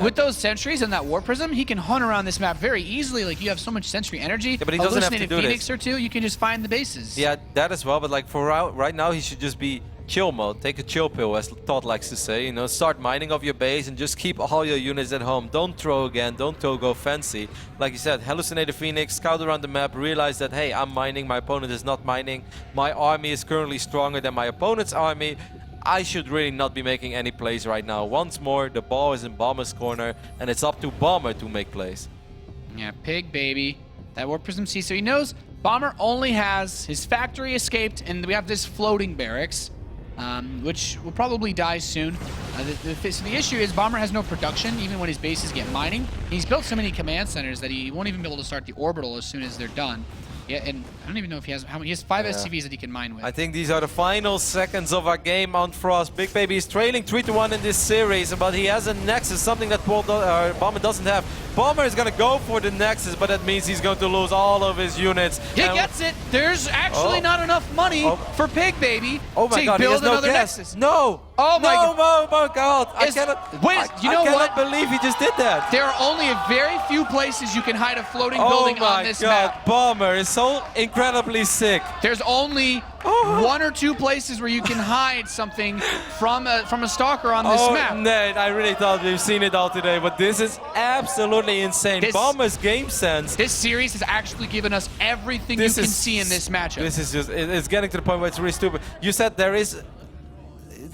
with those sentries and that War Prism, he can hunt around this map very easily. Like, you have so much sentry energy. Yeah, but he doesn't have to do Phoenix this. or two, you can just find the bases. Yeah, that as well, but like for right now, he should just be chill mode. Take a chill pill, as Todd likes to say. You know, start mining of your base and just keep all your units at home. Don't throw again, don't go fancy. Like you said, hallucinate a Phoenix, scout around the map, realize that, hey, I'm mining, my opponent is not mining. My army is currently stronger than my opponent's army. I should really not be making any plays right now. Once more, the ball is in Bomber's corner, and it's up to Bomber to make plays. Yeah, Pigbaby. That War Prism C, so he knows Bomber only has his factory escaped, and we have this floating barracks. Which will probably die soon. So the issue is Bomber has no production, even when his bases get mining. He's built so many command centers that he won't even be able to start the orbital as soon as they're done. Yeah, and I don't even know if he has how many. He has 5 SCVs that he can mine with. I think these are the final seconds of our game on Frost. Pigbaby is trailing 3-1 in this series, but he has a Nexus, something that Bomber doesn't have. Bomber is going to go for the Nexus, but that means he's going to lose all of his units. He gets it. There's actually not enough money for Pigbaby to build another Nexus. No. Oh my God. Oh my God. I cannot believe he just did that. There are only a very few places you can hide a floating building on this map. Bomber is so incredibly sick. There's only 1 or 2 places where you can hide something from a stalker on this map. Nate, I really thought we've seen it all today, but this is absolutely insane. Bomber's game sense. This series has actually given us everything you can see in this matchup. This is just, it's getting to the point where it's really stupid. You said there is...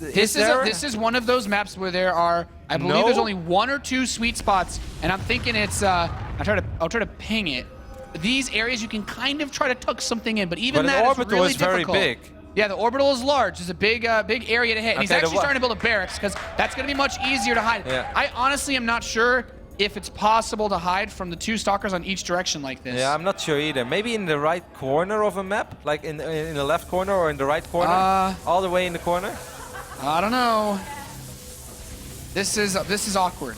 This is one of those maps where there are, I believe there's only 1 or 2 sweet spots, and I'm thinking it's, I'll try to ping it. These areas you can kind of try to tuck something in, but even that is really difficult. Very big. Yeah, the orbital is large. There's a big area to hit. And he's actually starting to build a barracks because that's going to be much easier to hide. Yeah. I honestly am not sure if it's possible to hide from the 2 stalkers on each direction like this. Yeah, I'm not sure either. Maybe in the right corner of a map, like in the left corner or in the right corner, all the way in the corner. I don't know. This is awkward.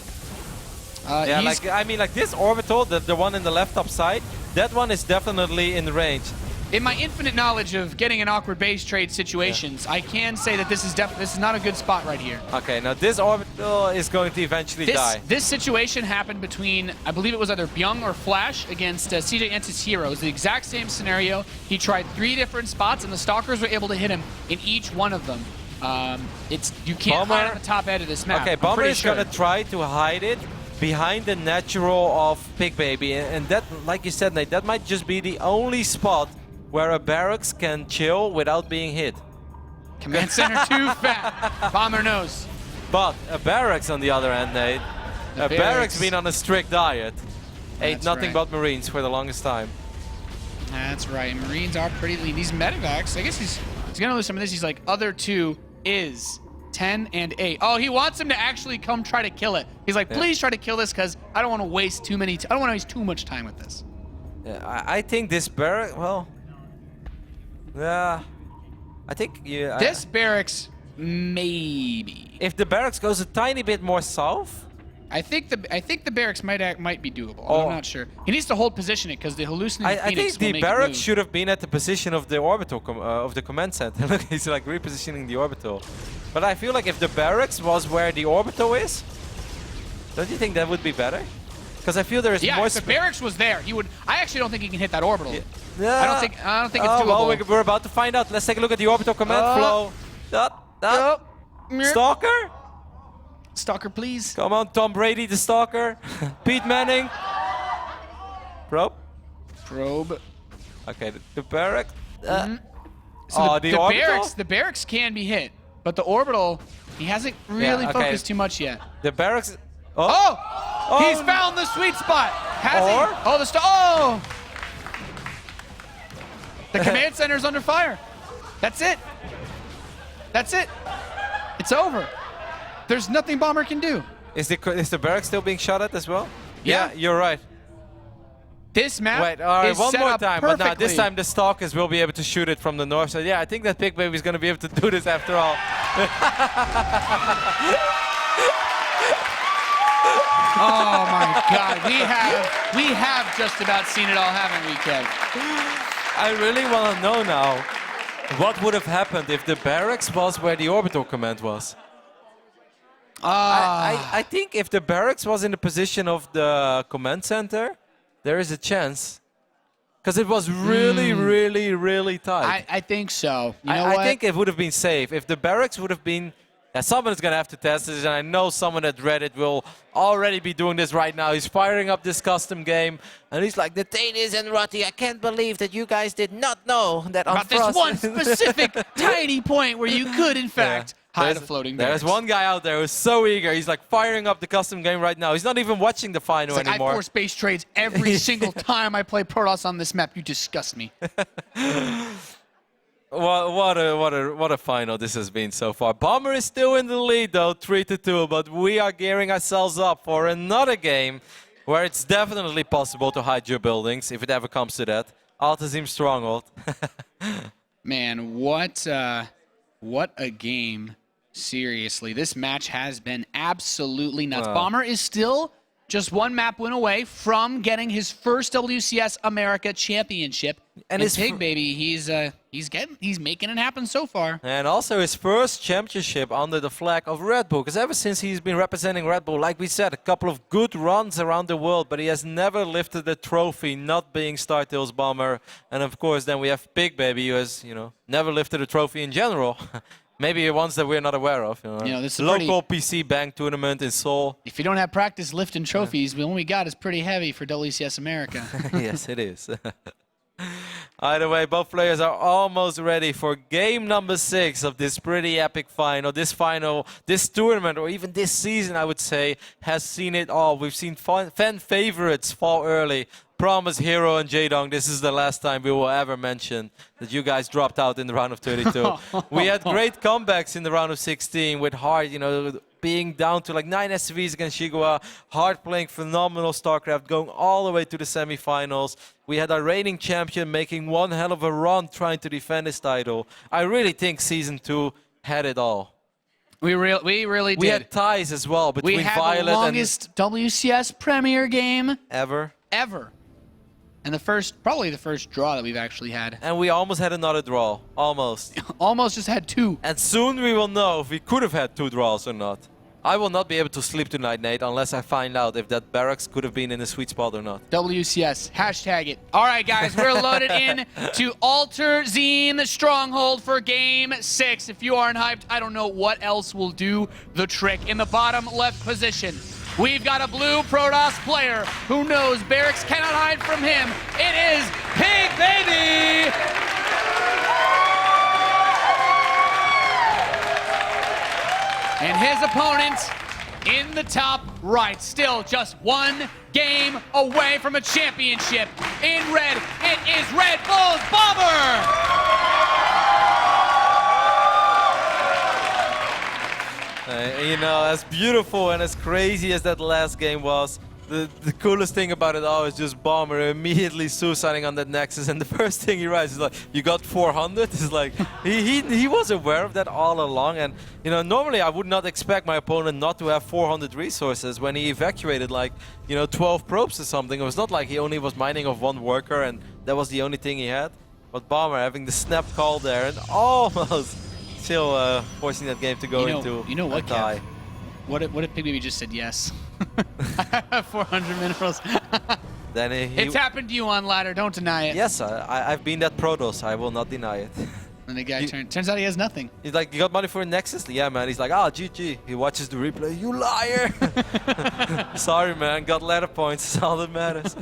Yeah, like this orbital, the one in the left top side, that one is definitely in range. In my infinite knowledge of getting in awkward base trade situations, I can say that this is not a good spot right here. Okay, now this orbital is going to eventually die. This situation happened between, I believe it was either Byung or Flash against CJ Entis Heroes. The exact same scenario. He tried 3 different spots, and the Stalkers were able to hit him in each one of them. You can't hide on the top edge of this map. Okay, Bomber is going to try to hide it behind the natural of Pigbaby, and that, like you said, Nate, that might just be the only spot where a barracks can chill without being hit. Command center too fat. Bomber knows. But a barracks on the other hand, Nate, a barracks been on a strict diet. Ate nothing but Marines for the longest time. That's right. Marines are pretty lean. These medevacs, I guess he's going to lose some of this. He's like, other 2 is 10 and 8. Oh, he wants him to actually come try to kill it. He's like, please try to kill this because I don't want to waste I don't want to waste too much time with this. Yeah, I think this barrack, well, yeah, I think, yeah. This barracks, maybe. If the barracks goes a tiny bit more south, I think the barracks might be doable. I'm not sure. He needs to hold position it because the hallucinating I Phoenix think will the make it barracks move. should have been at the position of the orbital of the command center. Look, he's like repositioning the orbital. But I feel like if the barracks was where the orbital is, don't you think that would be better? Because I feel there is more. Yeah, if the barracks was there, he would. I actually don't think he can hit that orbital. Yeah. I don't think it's doable. Well, we're about to find out. Let's take a look at the orbital command flow. Stalker? Stalker, please. Come on, Tom Brady, the Stalker. Pete Manning. Probe. Okay, the barrack. So the orbital? the barracks can be hit, but the orbital, he hasn't really focused too much yet. The barracks. He's found the sweet spot. Has he? The command center's under fire. That's it. It's over. There's nothing Bomber can do. Is the barrack still being shot at as well? Yeah. You're right. This map Wait, all right, is one set more up time. perfectly. But now this time the Stalkers will be able to shoot it from the north side. Yeah, I think that Pigbaby is going to be able to do this after all. Oh my God, we have just about seen it all, haven't we, Kev? I really want to know now, what would have happened if the barracks was where the orbital command was? I think if the barracks was in the position of the command center, there is a chance. Because it was really, really, really tight. I think so. You know I think it would have been safe. If the barracks would have been... Yeah, someone is going to have to test this, and I know someone at Reddit will already be doing this right now. He's firing up this custom game, and he's like, the thing is, and Rotty, I can't believe that you guys did not know that on about this one specific tiny point where you could, in fact, hide a floating barracks. There's one guy out there who's so eager. He's like firing up the custom game right now. He's not even watching the final it's like, anymore. I force space trades every single time I play Protoss on this map. You disgust me. What a final this has been so far. Bomber is still in the lead though, 3-2, but we are gearing ourselves up for another game where it's definitely possible to hide your buildings if it ever comes to that. Altazim Stronghold. Man, what a game. Seriously, this match has been absolutely nuts. Bomber is still just one map win away from getting his first WCS America Championship. And his Pigbaby, he's making it happen so far. And also his first championship under the flag of Red Bull. Because ever since he's been representing Red Bull, like we said, a couple of good runs around the world, but he has never lifted the trophy, not being StarTales Bomber. And of course, then we have Pigbaby, who has, never lifted a trophy in general. Maybe ones that we're not aware of. This is local PC Bank tournament in Seoul. If you don't have practice lifting trophies, the one we got is pretty heavy for WCS America. Yes, it is. Either way, both players are almost ready for game number 6 of this pretty epic final. This tournament, or even this season, I would say, has seen it all. We've seen fan favorites fall early. Promise, Hero, and Jaedong, this is the last time we will ever mention that you guys dropped out in the round of 32. We had great comebacks in the round of 16 with Hard, being down to like 9 SCVs against Shigua. Hard playing phenomenal StarCraft, going all the way to the semifinals. We had our reigning champion making one hell of a run trying to defend his title. I really think Season 2 had it all. We really did. We had ties as well between we had Violet the longest WCS Premier game ever. And probably the first draw that we've actually had. And we almost had another draw. Almost. Almost just had 2. And soon we will know if we could have had 2 draws or not. I will not be able to sleep tonight, Nate, unless I find out if that barracks could have been in a sweet spot or not. WCS. Hashtag it. All right, guys. We're loaded in to Altazim Stronghold for Game 6. If you aren't hyped, I don't know what else will do the trick. In the bottom left position, we've got a blue Protoss player who knows barracks cannot hide from him. It is Pigbaby! And his opponent in the top right, still just one game away from a championship. in red. It is Red Bull's Bomber! You know, as beautiful and as crazy as that last game was, the coolest thing about it all is just Bomber immediately suiciding on that Nexus, and the first thing he writes is like, "You got 400." It's like he was aware of that all along, and you know, normally I would not expect my opponent not to have 400 resources when he evacuated like 12 probes or something. It was not like he only was mining of one worker and that was the only thing he had. But Bomber having the snap call there and almost still forcing that game to go into a tie. Kev? What if Pigbaby just said yes? 400 minerals. Then it's happened to you on ladder. Don't deny it. Yes, I've been that Protoss. I will not deny it. And the guy turns out he has nothing. He's like, "You got money for a Nexus?" Yeah, man. He's like, "Ah, GG." He watches the replay. "You liar!" Sorry, man. Got ladder points. That's all that matters.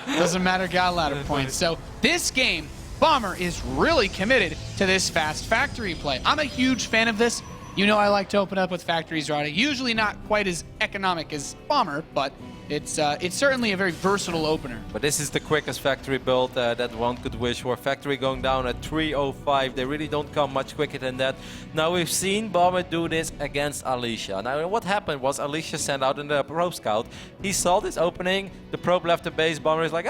Doesn't matter. Got ladder points. So this game, Bomber is really committed to this fast factory play. I'm a huge fan of this. You know I like to open up with factories, Rada. Usually not quite as economic as Bomber, but it's certainly a very versatile opener. But this is the quickest factory build that one could wish for. Factory going down at 3:05. They really don't come much quicker than that. Now we've seen Bomber do this against Alicia. Now what happened was Alicia sent out in the probe scout. He saw this opening. The probe left the base. Bomber is like,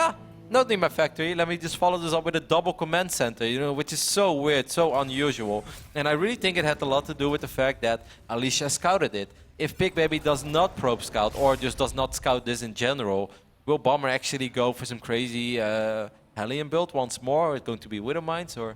not in my factory. Let me just follow this up with a double command center, which is so weird, so unusual. And I really think it had a lot to do with the fact that Alicia scouted it. If Pigbaby does not probe scout or just does not scout this in general, will Bomber actually go for some crazy Hellion build once more? Or is it going to be Widow Mines, or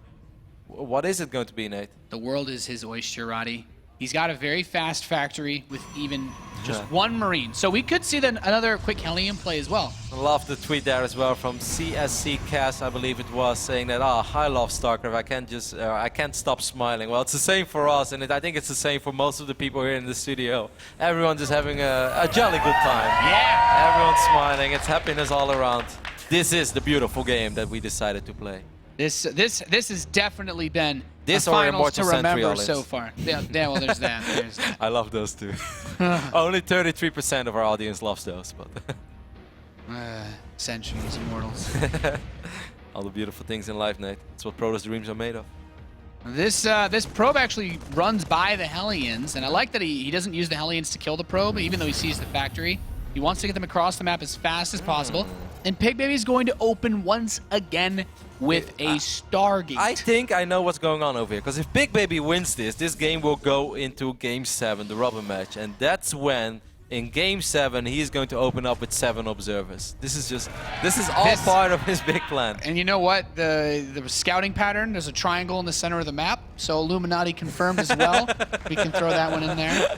what is it going to be, Nate? The world is his oyster, Roddy. He's got a very fast factory with even just one Marine. So we could see then another quick Hellion play as well. I love the tweet there as well from CSC Cass, I believe it was, saying that, I love StarCraft. I can't stop smiling. Well, it's the same for us, and I think it's the same for most of the people here in the studio. Everyone's just having a jolly good time. Yeah! Everyone's smiling. It's happiness all around. This is the beautiful game that we decided to play. This has definitely been this a or finals Immortal to remember Century so far. Yeah, well, there's that. There's that. I love those two. Only 33% of our audience loves those, but Centuries, Immortals. all the beautiful things in life, Nate. That's what Protoss dreams are made of. This probe actually runs by the Hellions, and I like that he doesn't use the Hellions to kill the probe, even though he sees the factory. He wants to get them across the map as fast as possible. And Pigbaby is going to open once again with a Stargate. I think I know what's going on over here, because if Pigbaby wins this game will go into Game 7, the rubber match, and that's when, in Game 7, he's going to open up with 7 observers. This is all part of his big plan. And you know what? The scouting pattern, there's a triangle in the center of the map, so Illuminati confirmed as well. We can throw that one in there.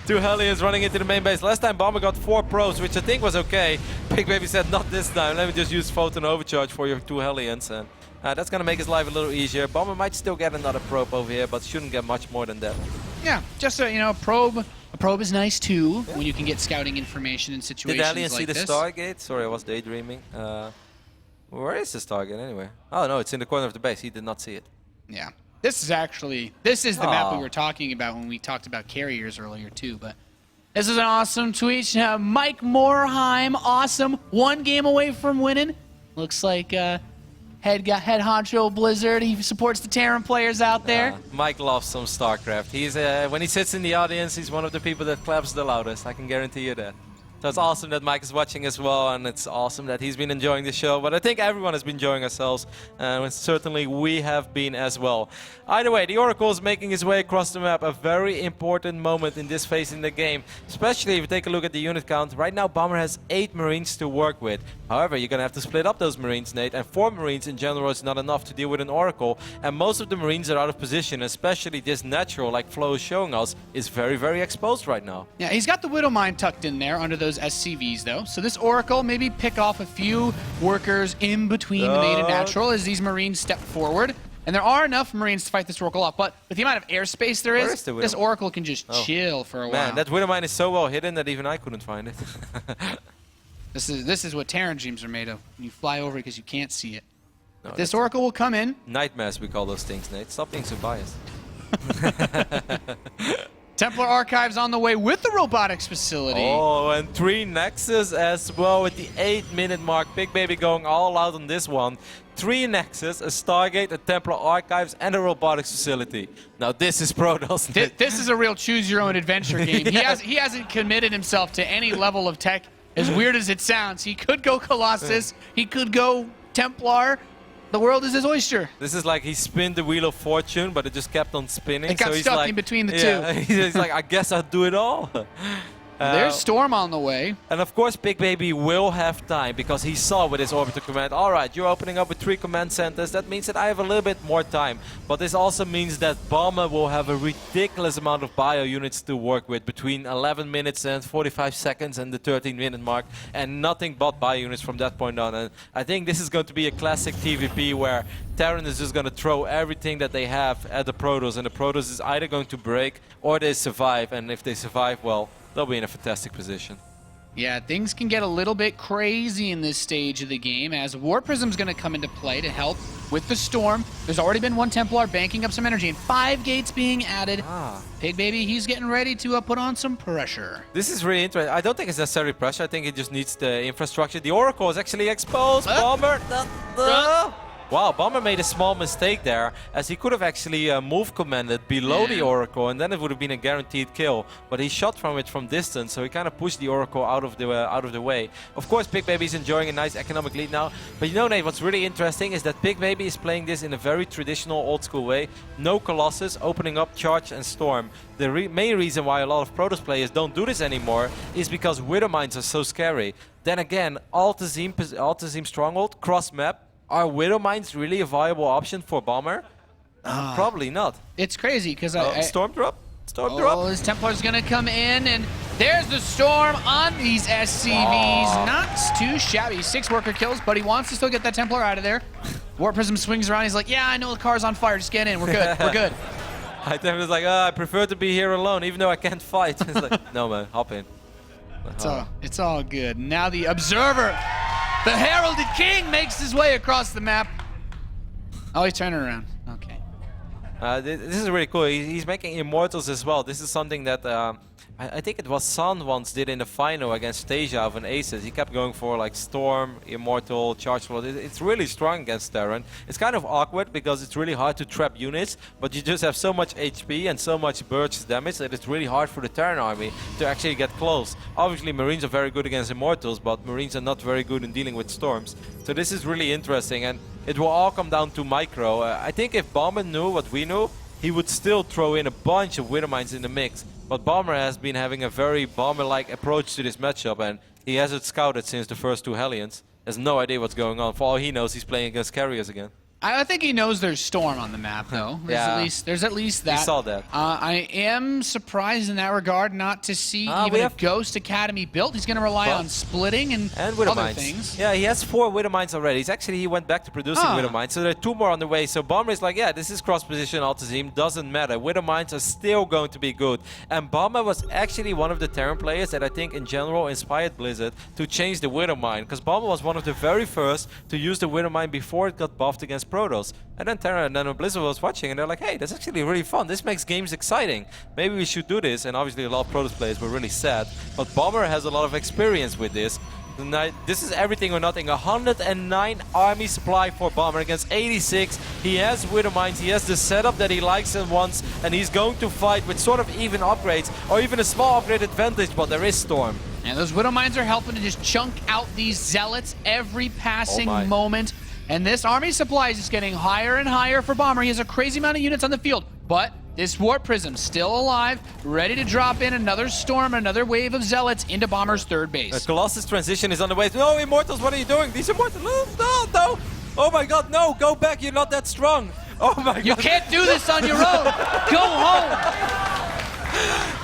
2 Hellions running into the main base. Last time Bomber got 4 probes, which I think was okay. Pigbaby said, not this time. Let me just use Photon Overcharge for your 2 Hellions. And that's going to make his life a little easier. Bomber might still get another probe over here, but shouldn't get much more than that. Yeah, just a probe. A probe is nice too, when you can get scouting information in situations like this. Did the Hellion see the Stargate? Sorry, I was daydreaming. Where is the Stargate anyway? Oh no, it's in the corner of the base. He did not see it. Yeah. This is the map we were talking about when we talked about carriers earlier too, but this is an awesome tweet. Mike Morheim, awesome. 1 game away from winning. Looks like head honcho Blizzard. He supports the Terran players out there. Mike loves some StarCraft. He's when he sits in the audience, he's one of the people that claps the loudest. I can guarantee you that. So it's awesome that Mike is watching as well, and it's awesome that he's been enjoying the show. But I think everyone has been enjoying ourselves, and certainly we have been as well. Either way, the Oracle is making his way across the map, a very important moment in this phase in the game, especially if you take a look at the unit count. Right now, Bomber has 8 Marines to work with. However, you're going to have to split up those Marines, Nate, and 4 Marines in general is not enough to deal with an Oracle, and most of the Marines are out of position, especially this natural, like Flo is showing us, is very, very exposed right now. Yeah, he's got the Widow Mine tucked in there under those SCVs, though. So this Oracle, maybe pick off a few workers in between the main and natural as these Marines step forward. And there are enough Marines to fight this Oracle off, but with the amount of airspace there is, this Oracle can just chill for a while. Man, that Widow Mine is so well hidden that even I couldn't find it. This is what Terran dreams are made of. You fly over because you can't see it. No, this Oracle will come in. Nightmares, we call those things, Nate. Stop being so biased. Templar Archives on the way with the robotics facility. Oh, and 3 Nexus as well at the 8-minute mark. Pigbaby going all out on this one. 3 Nexus, a Stargate, a Templar Archives, and a robotics facility. Now this is Protoss. This is a real choose-your-own-adventure game. Yeah. He hasn't committed himself to any level of tech, as weird as it sounds. He could go Colossus. He could go Templar. The world is his oyster. This is like he spinned the Wheel of Fortune, but it just kept on spinning. It got so he's stuck like, in between the yeah, two. He's like, I guess I'll do it all. There's Storm on the way. And of course, Pigbaby will have time because he saw with his orbital command, all right, you're opening up with 3 command centers. That means that I have a little bit more time. But this also means that Bomber will have a ridiculous amount of bio units to work with between 11 minutes and 45 seconds and the 13-minute mark, and nothing but bio units from that point on. And I think this is going to be a classic TVP where Terran is just going to throw everything that they have at the Protoss, and the Protoss is either going to break or they survive. And if they survive, well, they'll be in a fantastic position. Yeah, things can get a little bit crazy in this stage of the game as War Prism's going to come into play to help with the Storm. There's already been 1 Templar banking up some energy and 5 gates being added. Pigbaby, he's getting ready to put on some pressure. This is really interesting. I don't think it's necessarily pressure. I think it just needs the infrastructure. The Oracle is actually exposed. Bomber. Wow, Bomber made a small mistake there, as he could have actually move commanded below the Oracle, and then it would have been a guaranteed kill. But he shot from it from distance, so he kind of pushed the Oracle out of the way. Of course, Pigbaby is enjoying a nice economic lead now. But you know, Nate, what's really interesting is that Pigbaby is playing this in a very traditional, old-school way. No Colossus, opening up Charge and Storm. The main reason why a lot of Protoss players don't do this anymore is because Widow Mines are so scary. Then again, Altazim Stronghold, cross-map. Are Widow Mines really a viable option for Bomber? Probably not. It's crazy because Storm drop? Storm drop? Oh, his Templar's going to come in, and there's the Storm on these SCVs. Not too shabby. 6 worker kills, but he wants to still get that Templar out of there. War Prism swings around. He's like, yeah, I know the car's on fire. Just get in. We're good. We're good. Templar's like, I prefer to be here alone, even though I can't fight. It's like, no, man, hop in. It's all good. Now the Observer, the Heralded King, makes his way across the map. Oh, he's turning around. Okay. This is really cool. He's making Immortals as well. This is something that I think it was San once did in the final against Stasia of an Aces. He kept going for like Storm, Immortal, Charge Flood. It's really strong against Terran. It's kind of awkward because it's really hard to trap units, but you just have so much HP and so much burst damage that it's really hard for the Terran army to actually get close. Obviously, Marines are very good against Immortals, but Marines are not very good in dealing with Storms. So this is really interesting, and it will all come down to micro. I think if Bomber knew what we knew, he would still throw in a bunch of Widow Mines in the mix. But Bomber has been having a very Bomber-like approach to this matchup, and he has it scouted since the first 2 Hellions. Has no idea what's going on. For all he knows, he's playing against carriers again. I think he knows there's Storm on the map, though. There's at least that. He saw that. I am surprised in that regard not to see even a Ghost Academy built. He's going to rely on splitting and Widow other Mines. things. Yeah, he has 4 Widow Mines already. He went back to producing Widow Mines, so there are 2 more on the way. So Bomber is like, yeah, this is cross-position Altazim, doesn't matter. Widow Mines are still going to be good. And Bomber was actually one of the Terran players that I think in general inspired Blizzard to change the Widow Mine, because Bomber was one of the very first to use the Widow Mine before it got buffed against Protoss. And then Terran and then Blizzard was watching, and they're like, hey, that's actually really fun. This makes games exciting. Maybe we should do this. And obviously a lot of Protoss players were really sad. But Bomber has a lot of experience with this. This is everything or nothing. 109 army supply for Bomber against 86. He has Widow Mines. He has the setup that he likes and wants. And he's going to fight with sort of even upgrades or even a small upgrade advantage. But there is Storm. And those Widow Mines are helping to just chunk out these Zealots every passing moment. And this army supply is just getting higher and higher for Bomber. He has a crazy amount of units on the field. But this Warp Prism still alive, ready to drop in another Storm, another wave of Zealots into Bomber's 3rd base. The Colossus transition is on the way. No, Immortals, what are you doing? These Immortals, no. Oh my god, no, go back, you're not that strong. Oh my god. You can't do this on your own. Go home.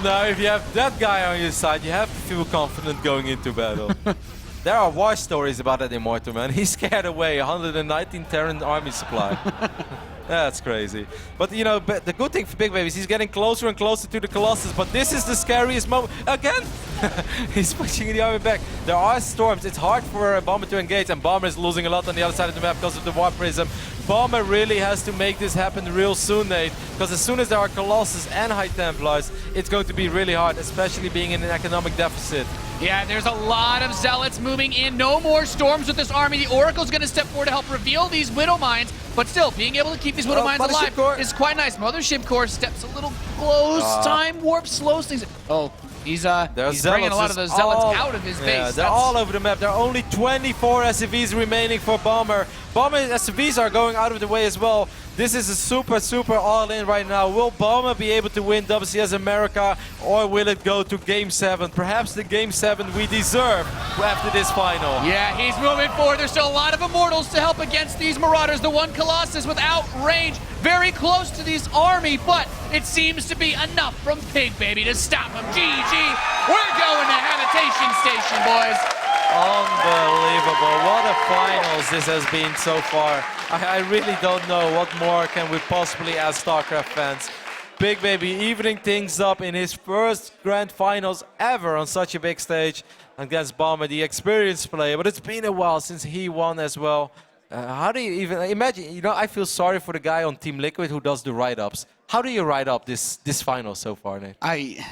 Now, if you have that guy on your side, you have to feel confident going into battle. There are war stories about that Immortal, man. He scared away 119 Terran army supply. That's crazy. But, you know, the good thing for Pigbaby is he's getting closer and closer to the Colossus, but this is the scariest moment. Again! He's pushing the army back. There are storms. It's hard for Bomber to engage, and Bomber is losing a lot on the other side of the map because of the War Prism. Bomber really has to make this happen real soon, Nate, because as soon as there are Colossus and High Templars, it's going to be really hard, especially being in an economic deficit. Yeah, there's a lot of Zealots moving in. No more storms with this army. The Oracle's going to step forward to help reveal these Widow Mines, but still, being able to keep these Widow Mines alive is quite nice. Mothership Core steps a little close. Time Warp slows things. Oh, he's bringing a lot of those Zealots out of his base. Yeah, they're all over the map. There are only 24 SCVs remaining for Bomber. Bomber SCVs are going out of the way as well. This is a super all-in right now. Will Bomber be able to win WCS America, or will it go to Game 7? Perhaps the Game 7 we deserve after this final. Yeah, he's moving forward. There's still a lot of Immortals to help against these Marauders. The one Colossus without range, very close to this army, but it seems to be enough from Pigbaby to stop him. GG. We're going to Habitation Station, boys. Unbelievable. What a finals this has been so far. I really don't know what more can we possibly ask StarCraft fans. Pigbaby evening things up in his first grand finals ever on such a big stage against Bomber, the experienced player. But it's been a while since he won as well. How do you even imagine? You know, I feel sorry for the guy on Team Liquid who does the write-ups. How do you write up this final so far, Nate? I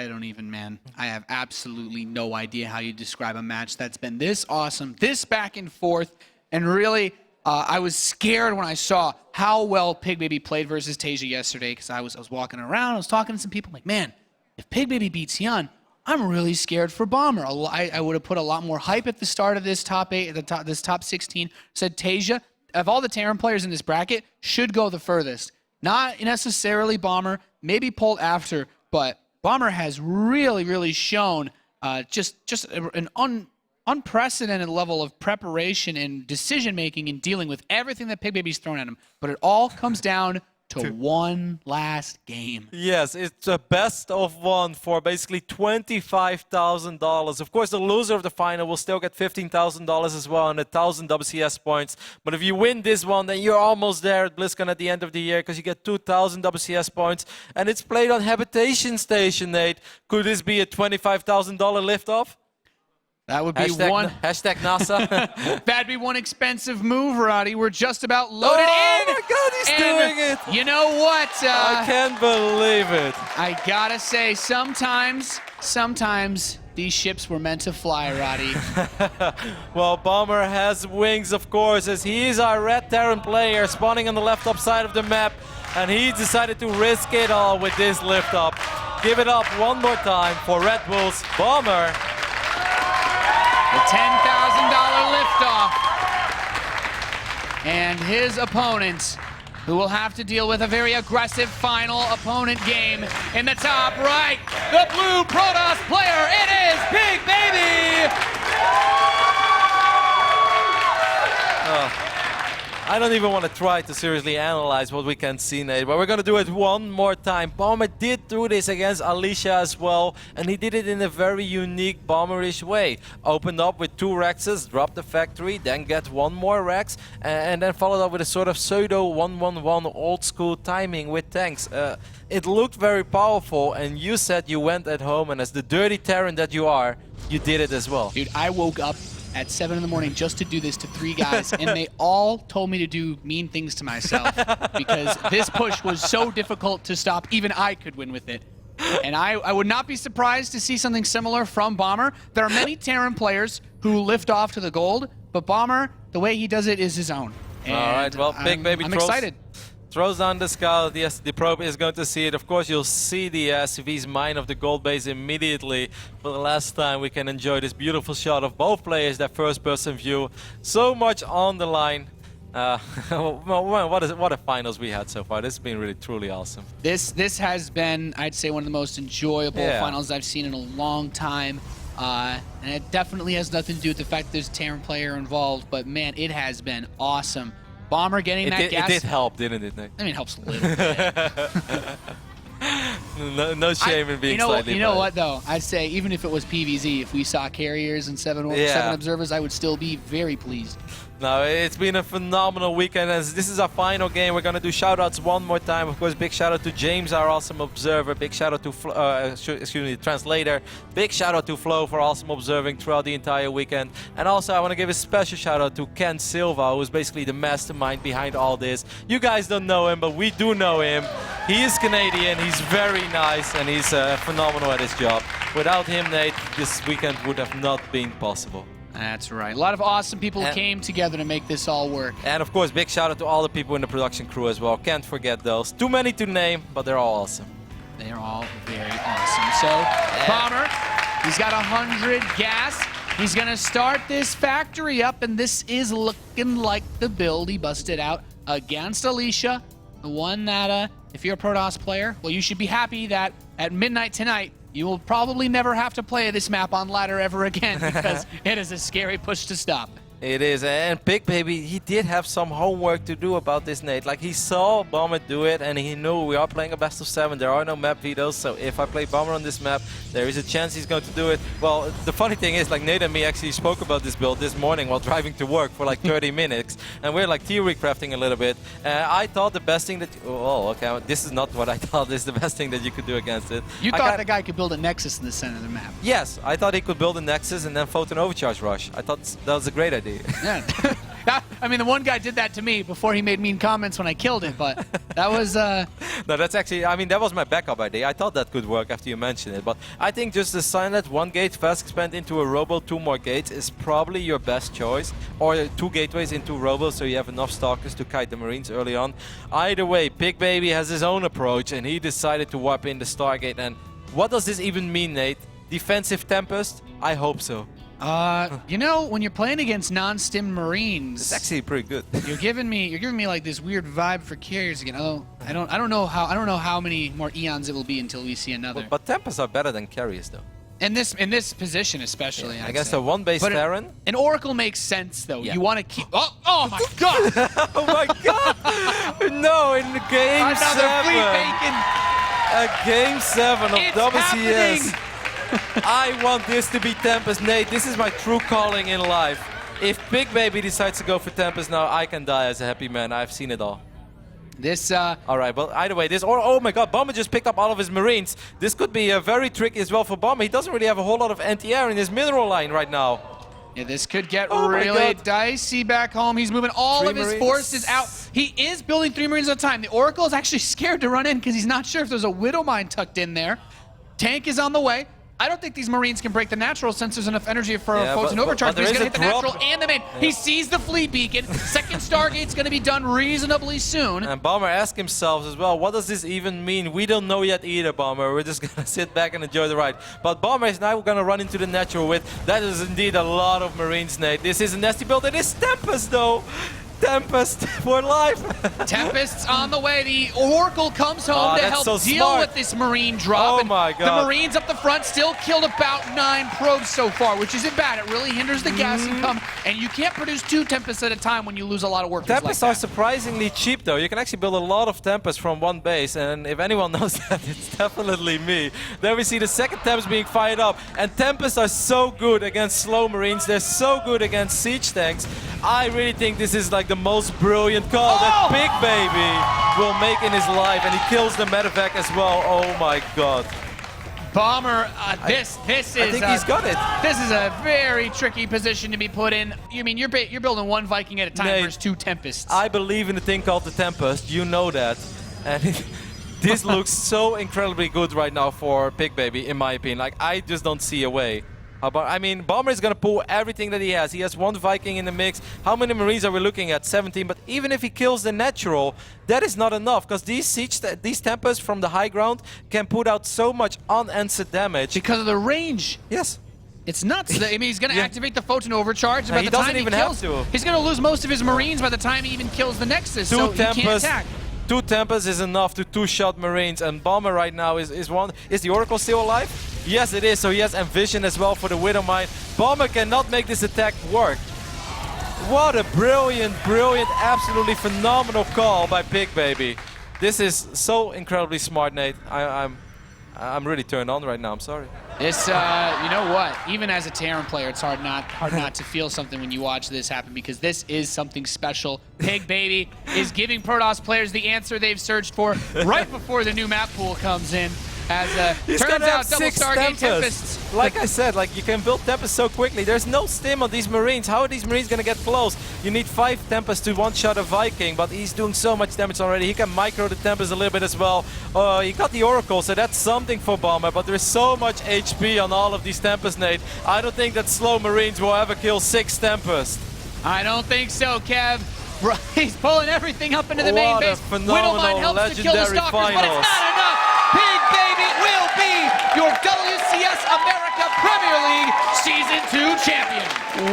don't even, man. I have absolutely no idea how you describe a match that's been this awesome, this back and forth, and really, I was scared when I saw how well Pigbaby played versus Tasia yesterday, because I was walking around, I was talking to some people, I'm like, man, if Pigbaby beats Hyun, I'm really scared for Bomber. I would have put a lot more hype at the start of this top 8, this top 16. Said Tasia, of all the Terran players in this bracket, should go the furthest. Not necessarily Bomber, maybe pulled after, but Bomber has really shown just an unprecedented level of preparation and decision-making in dealing with everything that Pigbaby's thrown at him. But it all comes down to one last game. Yes, it's a best of one for basically $25,000. Of course, the loser of the final will still get $15,000 as well and 1,000 WCS points. But if you win this one, then you're almost there at BlizzCon at the end of the year because you get 2,000 WCS points. And it's played on Habitation Station, Nate. Could this be a $25,000 liftoff? That would be Hashtag NASA. That'd be one expensive move, Roddy. We're just about loaded in. Oh my God, he's doing it. You know what? I can't believe it. I gotta say, sometimes these ships were meant to fly, Roddy. Well, Bomber has wings, of course, as he is our red Terran player spawning on the left top side of the map. And he decided to risk it all with this lift up. Give it up one more time for Red Bull's Bomber. The $10,000 liftoff. And his opponent, who will have to deal with a very aggressive final opponent game in the top right. The blue Protoss player, it is Pigbaby! I don't even want to try to seriously analyze what we can see, Nate, but we're going to do it one more time. Bomber did do this against Alicia as well, and he did it in a very unique Bomberish way. Opened up with 2 Rexes, dropped the factory, then get 1 more Rex, and then followed up with a sort of pseudo 1-1-1 old school timing with tanks. It looked very powerful, and you said you went at home, and as the dirty Terran that you are, you did it as well. Dude, I woke up at 7 in the morning just to do this to 3 guys, and they all told me to do mean things to myself because this push was so difficult to stop, even I could win with it. And I would not be surprised to see something similar from Bomber. There are many Terran players who lift off to the gold, but Bomber, the way he does it is his own. And all right, well, Pigbaby I'm excited. Throws on the scout. Yes, the probe is going to see it. Of course, you'll see the SCV's mine of the gold base immediately. For the last time, we can enjoy this beautiful shot of both players, their first-person view. So much on the line. What a finals we had so far. This has been really, truly awesome. This has been, I'd say, one of the most enjoyable finals I've seen in a long time. And it definitely has nothing to do with the fact that there's a Terran player involved. But, man, it has been awesome. Bomber getting that gas. It did help, didn't it, Nick? I mean, it helps a little bit. No shame in being slightly You know biased. what, though? I'd say even if it was PVZ, if we saw carriers and seven observers, I would still be very pleased. No, it's been a phenomenal weekend. As this is our final game, we're going to do shout-outs one more time. Of course, big shout-out to James, our awesome observer. Big shout-out to, the translator. Big shout-out to Flo for awesome observing throughout the entire weekend. And also, I want to give a special shout-out to Ken Silva, who's basically the mastermind behind all this. You guys don't know him, but we do know him. He is Canadian, he's very nice, and he's phenomenal at his job. Without him, Nate, this weekend would have not been possible. That's right. A lot of awesome people came together to make this all work. And of course, big shout out to all the people in the production crew as well. Can't forget those. Too many to name, but they're all awesome. They're all very awesome. So, Bomber, he's got 100 gas. He's going to start this factory up, and this is looking like the build he busted out against Alicia. The one that, if you're a Protoss player, well, you should be happy that at midnight tonight, you will probably never have to play this map on ladder ever again because it is a scary push to stop. It is, and Pigbaby, he did have some homework to do about this, Nate. Like, he saw Bomber do it, and he knew we are playing a best of 7. There are no map vetoes, so if I play Bomber on this map, there is a chance he's going to do it. Well, the funny thing is, like, Nate and me actually spoke about this build this morning while driving to work for like 30 minutes, and we're like theory crafting a little bit. I thought the best thing that... Oh, okay, this is not what I thought is the best thing that you could do against it. You thought the guy could build a Nexus in the center of the map? Yes, I thought he could build a Nexus and then Photon Overcharge Rush. I thought that was a great idea. Yeah. I mean, the one guy did that to me before he made mean comments when I killed it, but that was... No, that's actually... I mean, that was my backup idea. I thought that could work after you mentioned it, but I think just the silent 1 gate fast expand into a Robo, 2 more gates is probably your best choice, or 2 gateways into Robo so you have enough Stalkers to kite the Marines early on. Either way, Pigbaby has his own approach, and he decided to warp in the Stargate, and what does this even mean, Nate? Defensive Tempest? I hope so. You know, when you're playing against non-stim Marines, It's actually pretty good. you're giving me like this weird vibe for carriers again. Oh, I don't know how many more eons it will be until we see another. But Tempests are better than carriers, though. In this position, especially, I guess a 1-base But Terran. an Oracle makes sense, though. Yeah. You want to keep. Oh my God! Oh my God! No, in game Another 7. free bacon. Game 7 of It's WCS. happening. I want this to be Tempest. Nate, this is my true calling in life. If Pigbaby decides to go for Tempest now, I can die as a happy man. I've seen it all. This All right, well, either way, this... oh my God, Bomber just picked up all of his Marines. This could be very tricky as well for Bomber. He doesn't really have a whole lot of anti-air in his mineral line right now. Yeah, this could get Oh my really God. dicey back home. He's moving all 3 of his Marines. forces out. He is building 3 Marines at a time. The Oracle is actually scared to run in because he's not sure if there's a Widow Mine tucked in there. Tank is on the way. I don't think these Marines can break the natural since there's enough energy for a Photon Overcharge, but he's going to hit the natural and the main. Yeah. He sees the fleet beacon. Second Stargate's going to be done reasonably soon. And Bomber asked himself as well, what does this even mean? We don't know yet either, Bomber. We're just going to sit back and enjoy the ride. But Bomber is now going to run into the natural with. That is indeed a lot of Marines, Nate. This is a nasty build. It is Tempest, though. Tempest for life. Tempest's on the way. The Oracle comes home to help so deal smart. with this Marine drop. Oh my God. The Marines up the front still killed about 9 probes so far, which isn't bad. It really hinders the gas income, and you can't produce 2 Tempests at a time when you lose a lot of workers Tempests like are that. surprisingly cheap, though. You can actually build a lot of Tempests from 1 base, and if anyone knows that, it's definitely me. Then we see the second Tempest being fired up, and Tempests are so good against slow Marines. They're so good against siege tanks. I really think this is like the most brilliant call that Pigbaby will make in his life, and he kills the medevac as well. Oh my God. Bomber, this is. I think he's got it. This is a very tricky position to be put in. You mean you're building 1 Viking at a time Nate, versus 2 Tempests? I believe in the thing called the Tempest. You know that, and this looks so incredibly good right now for Pigbaby, in my opinion. Like, I just don't see a way. I mean, Bomber is going to pull everything that he has. He has 1 Viking in the mix. How many Marines are we looking at? 17. But even if he kills the natural, that is not enough. Because these Tempests from the high ground can put out so much unanswered damage. Because of the range. Yes. It's nuts. I mean, he's going to activate the Photon Overcharge. By he the doesn't time even he kills, have to. He's going to lose most of his Marines by the time he even kills the Nexus. 2 so he can't Tempests. attack. 2 Tempests is enough to 2-shot Marines, and Bomber right now is one. Is the Oracle still alive? Yes, it is. So he has Envision as well for the Widow Mine. Bomber cannot make this attack work. What a brilliant, absolutely phenomenal call by Pigbaby. This is so incredibly smart, Nate. I'm really turned on right now. I'm sorry. This, you know what? Even as a Terran player, it's hard not to feel something when you watch this happen because this is something special. Pigbaby is giving Protoss players the answer they've searched for right before the new map pool comes in. As turns out, double Stargate Tempests. Like I said, like you can build Tempests so quickly. There's no stim on these Marines. How are these Marines gonna get close? You need 5 Tempests to one-shot a Viking, but he's doing so much damage already. He can micro the Tempest a little bit as well. He got the Oracle, so that's something for Bomber, but there's so much HP on all of these Tempests, Nate. I don't think that slow Marines will ever kill 6 Tempests. I don't think so, Kev. He's pulling everything up into the main What a base. phenomenal, Widowmine helps to kill the legendary Stalkers, but finals. it's not enough. Pigbaby will be your WCS America Premier League Season 2 champion.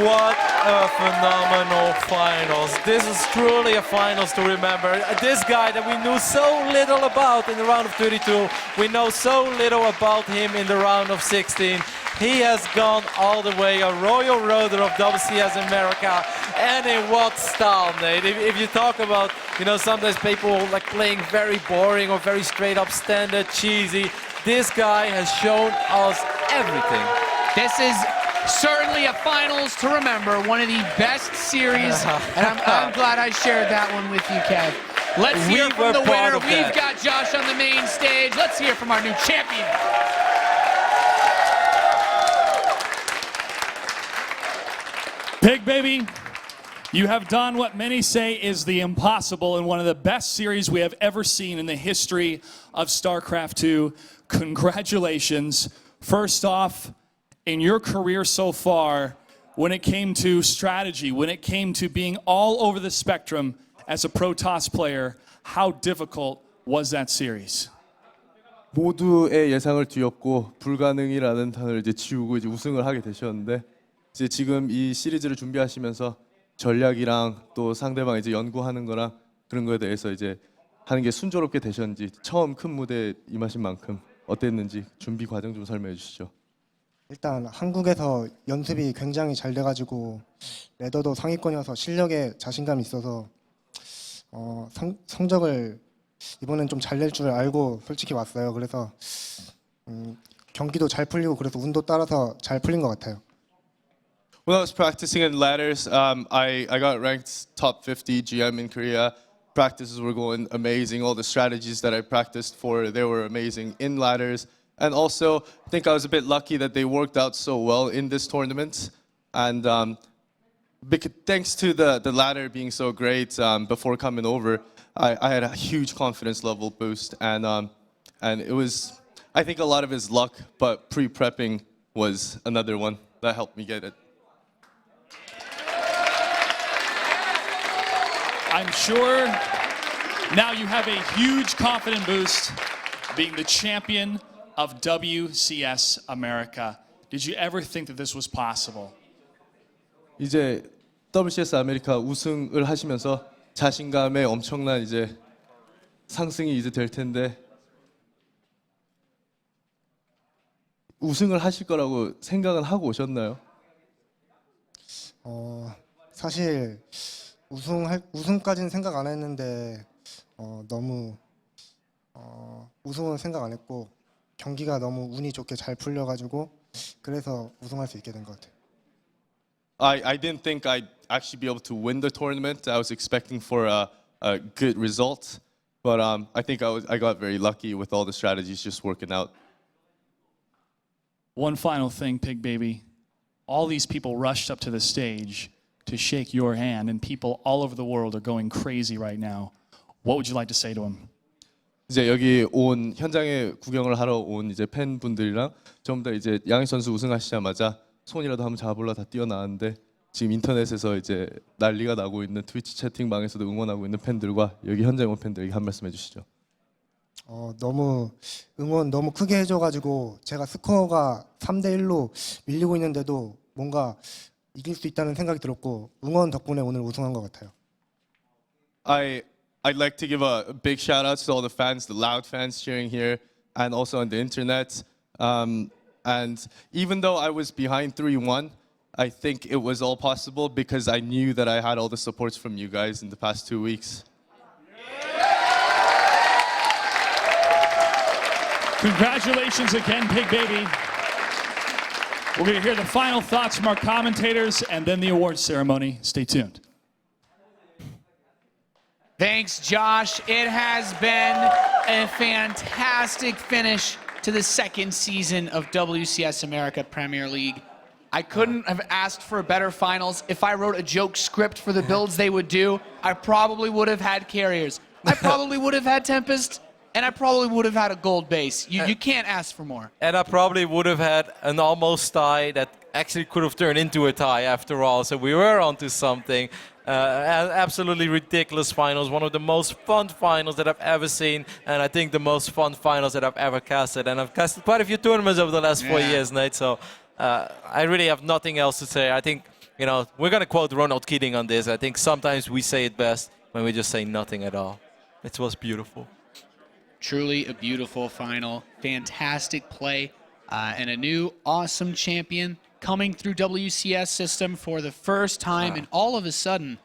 What a phenomenal finals. This is truly a finals to remember. This guy that we knew so little about in the round of 32, we know so little about him in the round of 16. He has gone all the way, a royal roader of WCS America, and in what style, Nate? If you talk about, you know, sometimes people like playing very boring or very straight up standard, cheesy, this guy has shown us everything. This is certainly a finals to remember, one of the best series, and I'm glad I shared that one with you, Kev. Let's hear from the winner. We've got Josh on the main stage. Let's hear from our new champion. Pigbaby, you have done what many say is the impossible in one of the best series we have ever seen in the history of StarCraft 2. Congratulations. First off, in your career so far, when it came to strategy, when it came to being all over the spectrum as a Protoss player, how difficult was that series? 모두의 예상을 뒤엎고 불가능이라는 단어를 이제 지우고 이제 우승을 하게 되셨는데 이제 지금 이 시리즈를 준비하시면서 전략이랑 또 상대방 이제 연구하는 거랑 그런 거에 대해서 이제 하는 게 순조롭게 되셨는지 처음 큰 무대에 임하신 만큼 어땠는지 준비 과정 좀 설명해 주시죠. 일단 한국에서 연습이 굉장히 잘 돼가지고 레더도 상위권이어서 실력에 자신감이 있어서 성적을 이번엔 좀 잘 낼 줄 알고 솔직히 왔어요. 그래서 경기도 잘 풀리고 그래서 운도 따라서 잘 풀린 것 같아요. When I was practicing in ladders, I got ranked top 50 GM in Korea. Practices were going amazing. All the strategies that I practiced for, they were amazing in ladders. And also, I think I was a bit lucky that they worked out so well in this tournament. And thanks to the ladder being so great before coming over, I had a huge confidence level boost. And it was, I think a lot of his luck, but pre-prepping was another one that helped me get it. I'm sure now you have a huge confidence boost being the champion of WCS America. Did you ever think that this was possible? 이제 WCS 아메리카 우승을 하시면서 자신감에 엄청난 이제 상승이 이제 될 텐데 우승을 하실 거라고 생각은 하고 오셨나요? 사실 우승까지는 생각 안 했는데 너무 우승은 생각 안 했고 경기가 너무 운이 좋게 잘 풀려가지고 그래서 우승할 수 있게 된 것 같아요. I didn't think I'd actually be able to win the tournament. I was expecting for a good result, but I think I got very lucky with all the strategies just working out. One final thing, Pigbaby. All these people rushed up to the stage to shake your hand, and people all over the world are going crazy right now. What would you like to say to them? 이제 여기 온 현장에 구경을 하러 온 이제 팬분들이랑 전부 다 이제 양희 선수 우승하시자마자 손이라도 한번 잡으러 다 뛰어나왔는데 지금 인터넷에서 이제 난리가 나고 있는 트위치 채팅방에서도 응원하고 있는 팬들과 여기 현장에 온 팬들에게 한 말씀 해주시죠. 너무 응원 너무 크게 해줘가지고 제가 스코어가 3대1로 밀리고 있는데도 뭔가 이길 수 있다는 생각이 들었고 응원 덕분에 오늘 우승한 것 같아요. I'd like to give a big shout out to all the fans, the loud fans cheering here, and also on the internet. And even though I was behind 3-1, I think it was all possible because I knew that I had all the supports from you guys in the past 2 weeks. Congratulations again, Pigbaby. We're going to hear the final thoughts from our commentators and then the awards ceremony. Stay tuned. Thanks, Josh. It has been a fantastic finish to the second season of WCS America Premier League. I couldn't have asked for better finals. If I wrote a joke script for the builds they would do, I probably would have had carriers. I probably would have had Tempest, and I probably would have had a gold base. You can't ask for more. And I probably would have had an almost tie that actually could have turned into a tie after all. So we were onto something. Absolutely ridiculous finals. One of the most fun finals that I've ever seen. And I think the most fun finals that I've ever casted. And I've casted quite a few tournaments over the last 4 years, Nate. So I really have nothing else to say. I think, you know, we're going to quote Ronald Keating on this. I think sometimes we say it best when we just say nothing at all. It was beautiful. Truly a beautiful final. Fantastic play. And a new awesome champion coming through WCS system for the first time. And all of a sudden,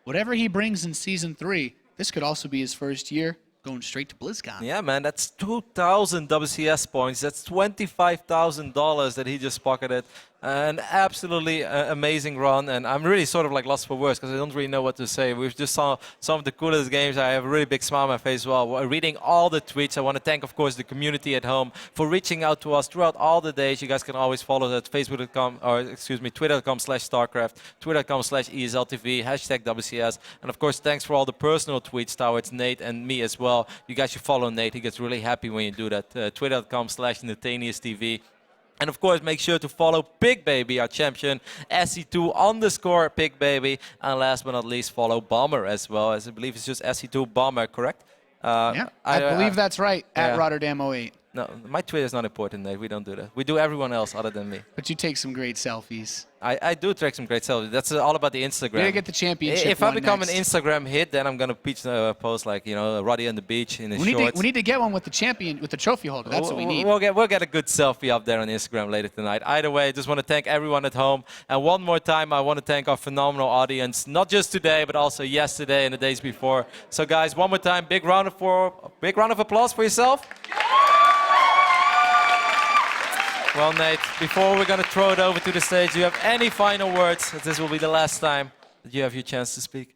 whatever he brings in Season 3, this could also be his first year going straight to BlizzCon. Yeah, man, that's 2,000 WCS points. That's $25,000 that he just pocketed. An absolutely amazing run, and I'm really sort of like lost for words because I don't really know what to say. We've just saw some of the coolest games. I have a really big smile on my face as well. Reading all the tweets, I want to thank, of course, the community at home for reaching out to us throughout all the days. You guys can always follow us at Facebook.com, or excuse me, Twitter.com/StarCraft, Twitter.com/ESLTV, #WCS, and of course, thanks for all the personal tweets towards Nate and me as well. You guys should follow Nate. He gets really happy when you do that. Twitter.com/NathaniusTV. And of course, make sure to follow Pigbaby, our champion, SE2_Pigbaby. And last but not least, follow Bomber as well, as I believe it's just SE2 Bomber, correct? Yeah, I believe that's right, at Rotterdam 08. No, my Twitter is not important, Nate. We don't do that. We do everyone else other than me. But you take some great selfies. I do take some great selfies. That's all about the Instagram. You're going to get the championship If I one become next. an Instagram hit, then I'm going to post like, you know, Roddy on the beach in his shorts. We need to get one with the champion, with the trophy holder. That's what we need. We'll get a good selfie up there on Instagram later tonight. Either way, I just want to thank everyone at home. And one more time, I want to thank our phenomenal audience, not just today, but also yesterday and the days before. So guys, one more time, big round of applause for yourself. Well, Nate, before we're going to throw it over to the stage, do you have any final words? This will be the last time that you have your chance to speak.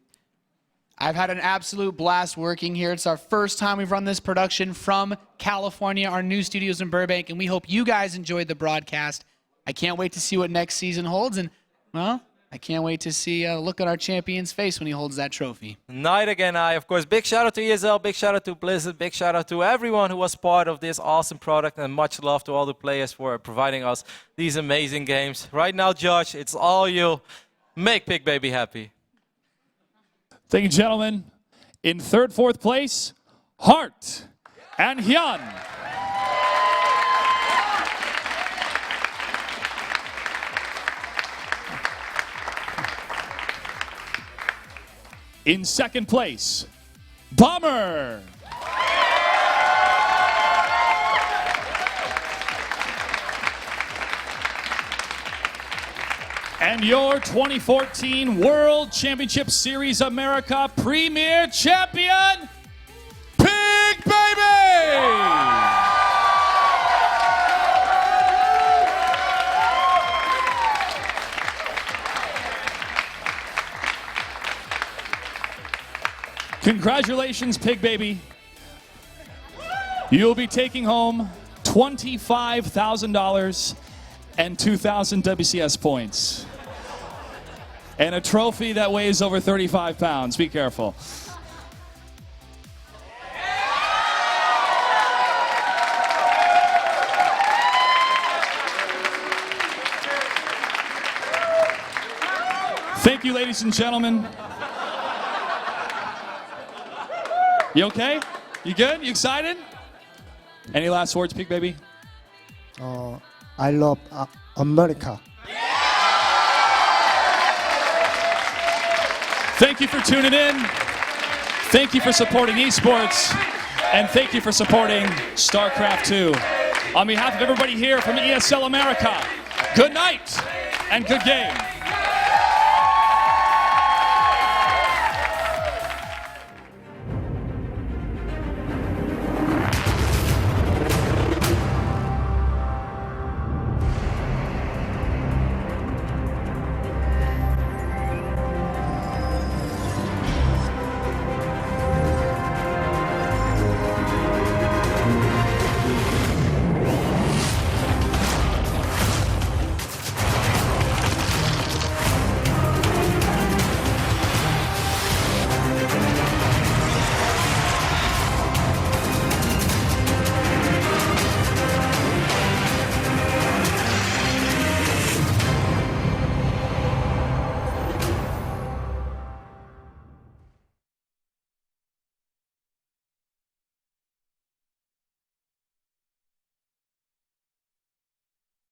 I've had an absolute blast working here. It's our first time we've run this production from California, our new studios in Burbank, and we hope you guys enjoyed the broadcast. I can't wait to see what next season holds, and, well, I can't wait to see look at our champion's face when he holds that trophy. Night again, of course, big shout out to ESL, big shout out to Blizzard, big shout out to everyone who was part of this awesome product, and much love to all the players for providing us these amazing games. Right now, Josh, it's all you. Make Pigbaby happy. Thank you, gentlemen. In third, fourth place, Hart and Hyun. In second place, Bomber. And your 2014 World Championship Series America Premier Champion, Pigbaby! Congratulations, Pigbaby. You'll be taking home $25,000 and 2,000 WCS points. And a trophy that weighs over 35 pounds. Be careful. Thank you, ladies and gentlemen. You okay? You good? You excited? Any last words, Pigbaby? I love America. Thank you for tuning in. Thank you for supporting esports. And thank you for supporting StarCraft 2. On behalf of everybody here from ESL America, good night and good game.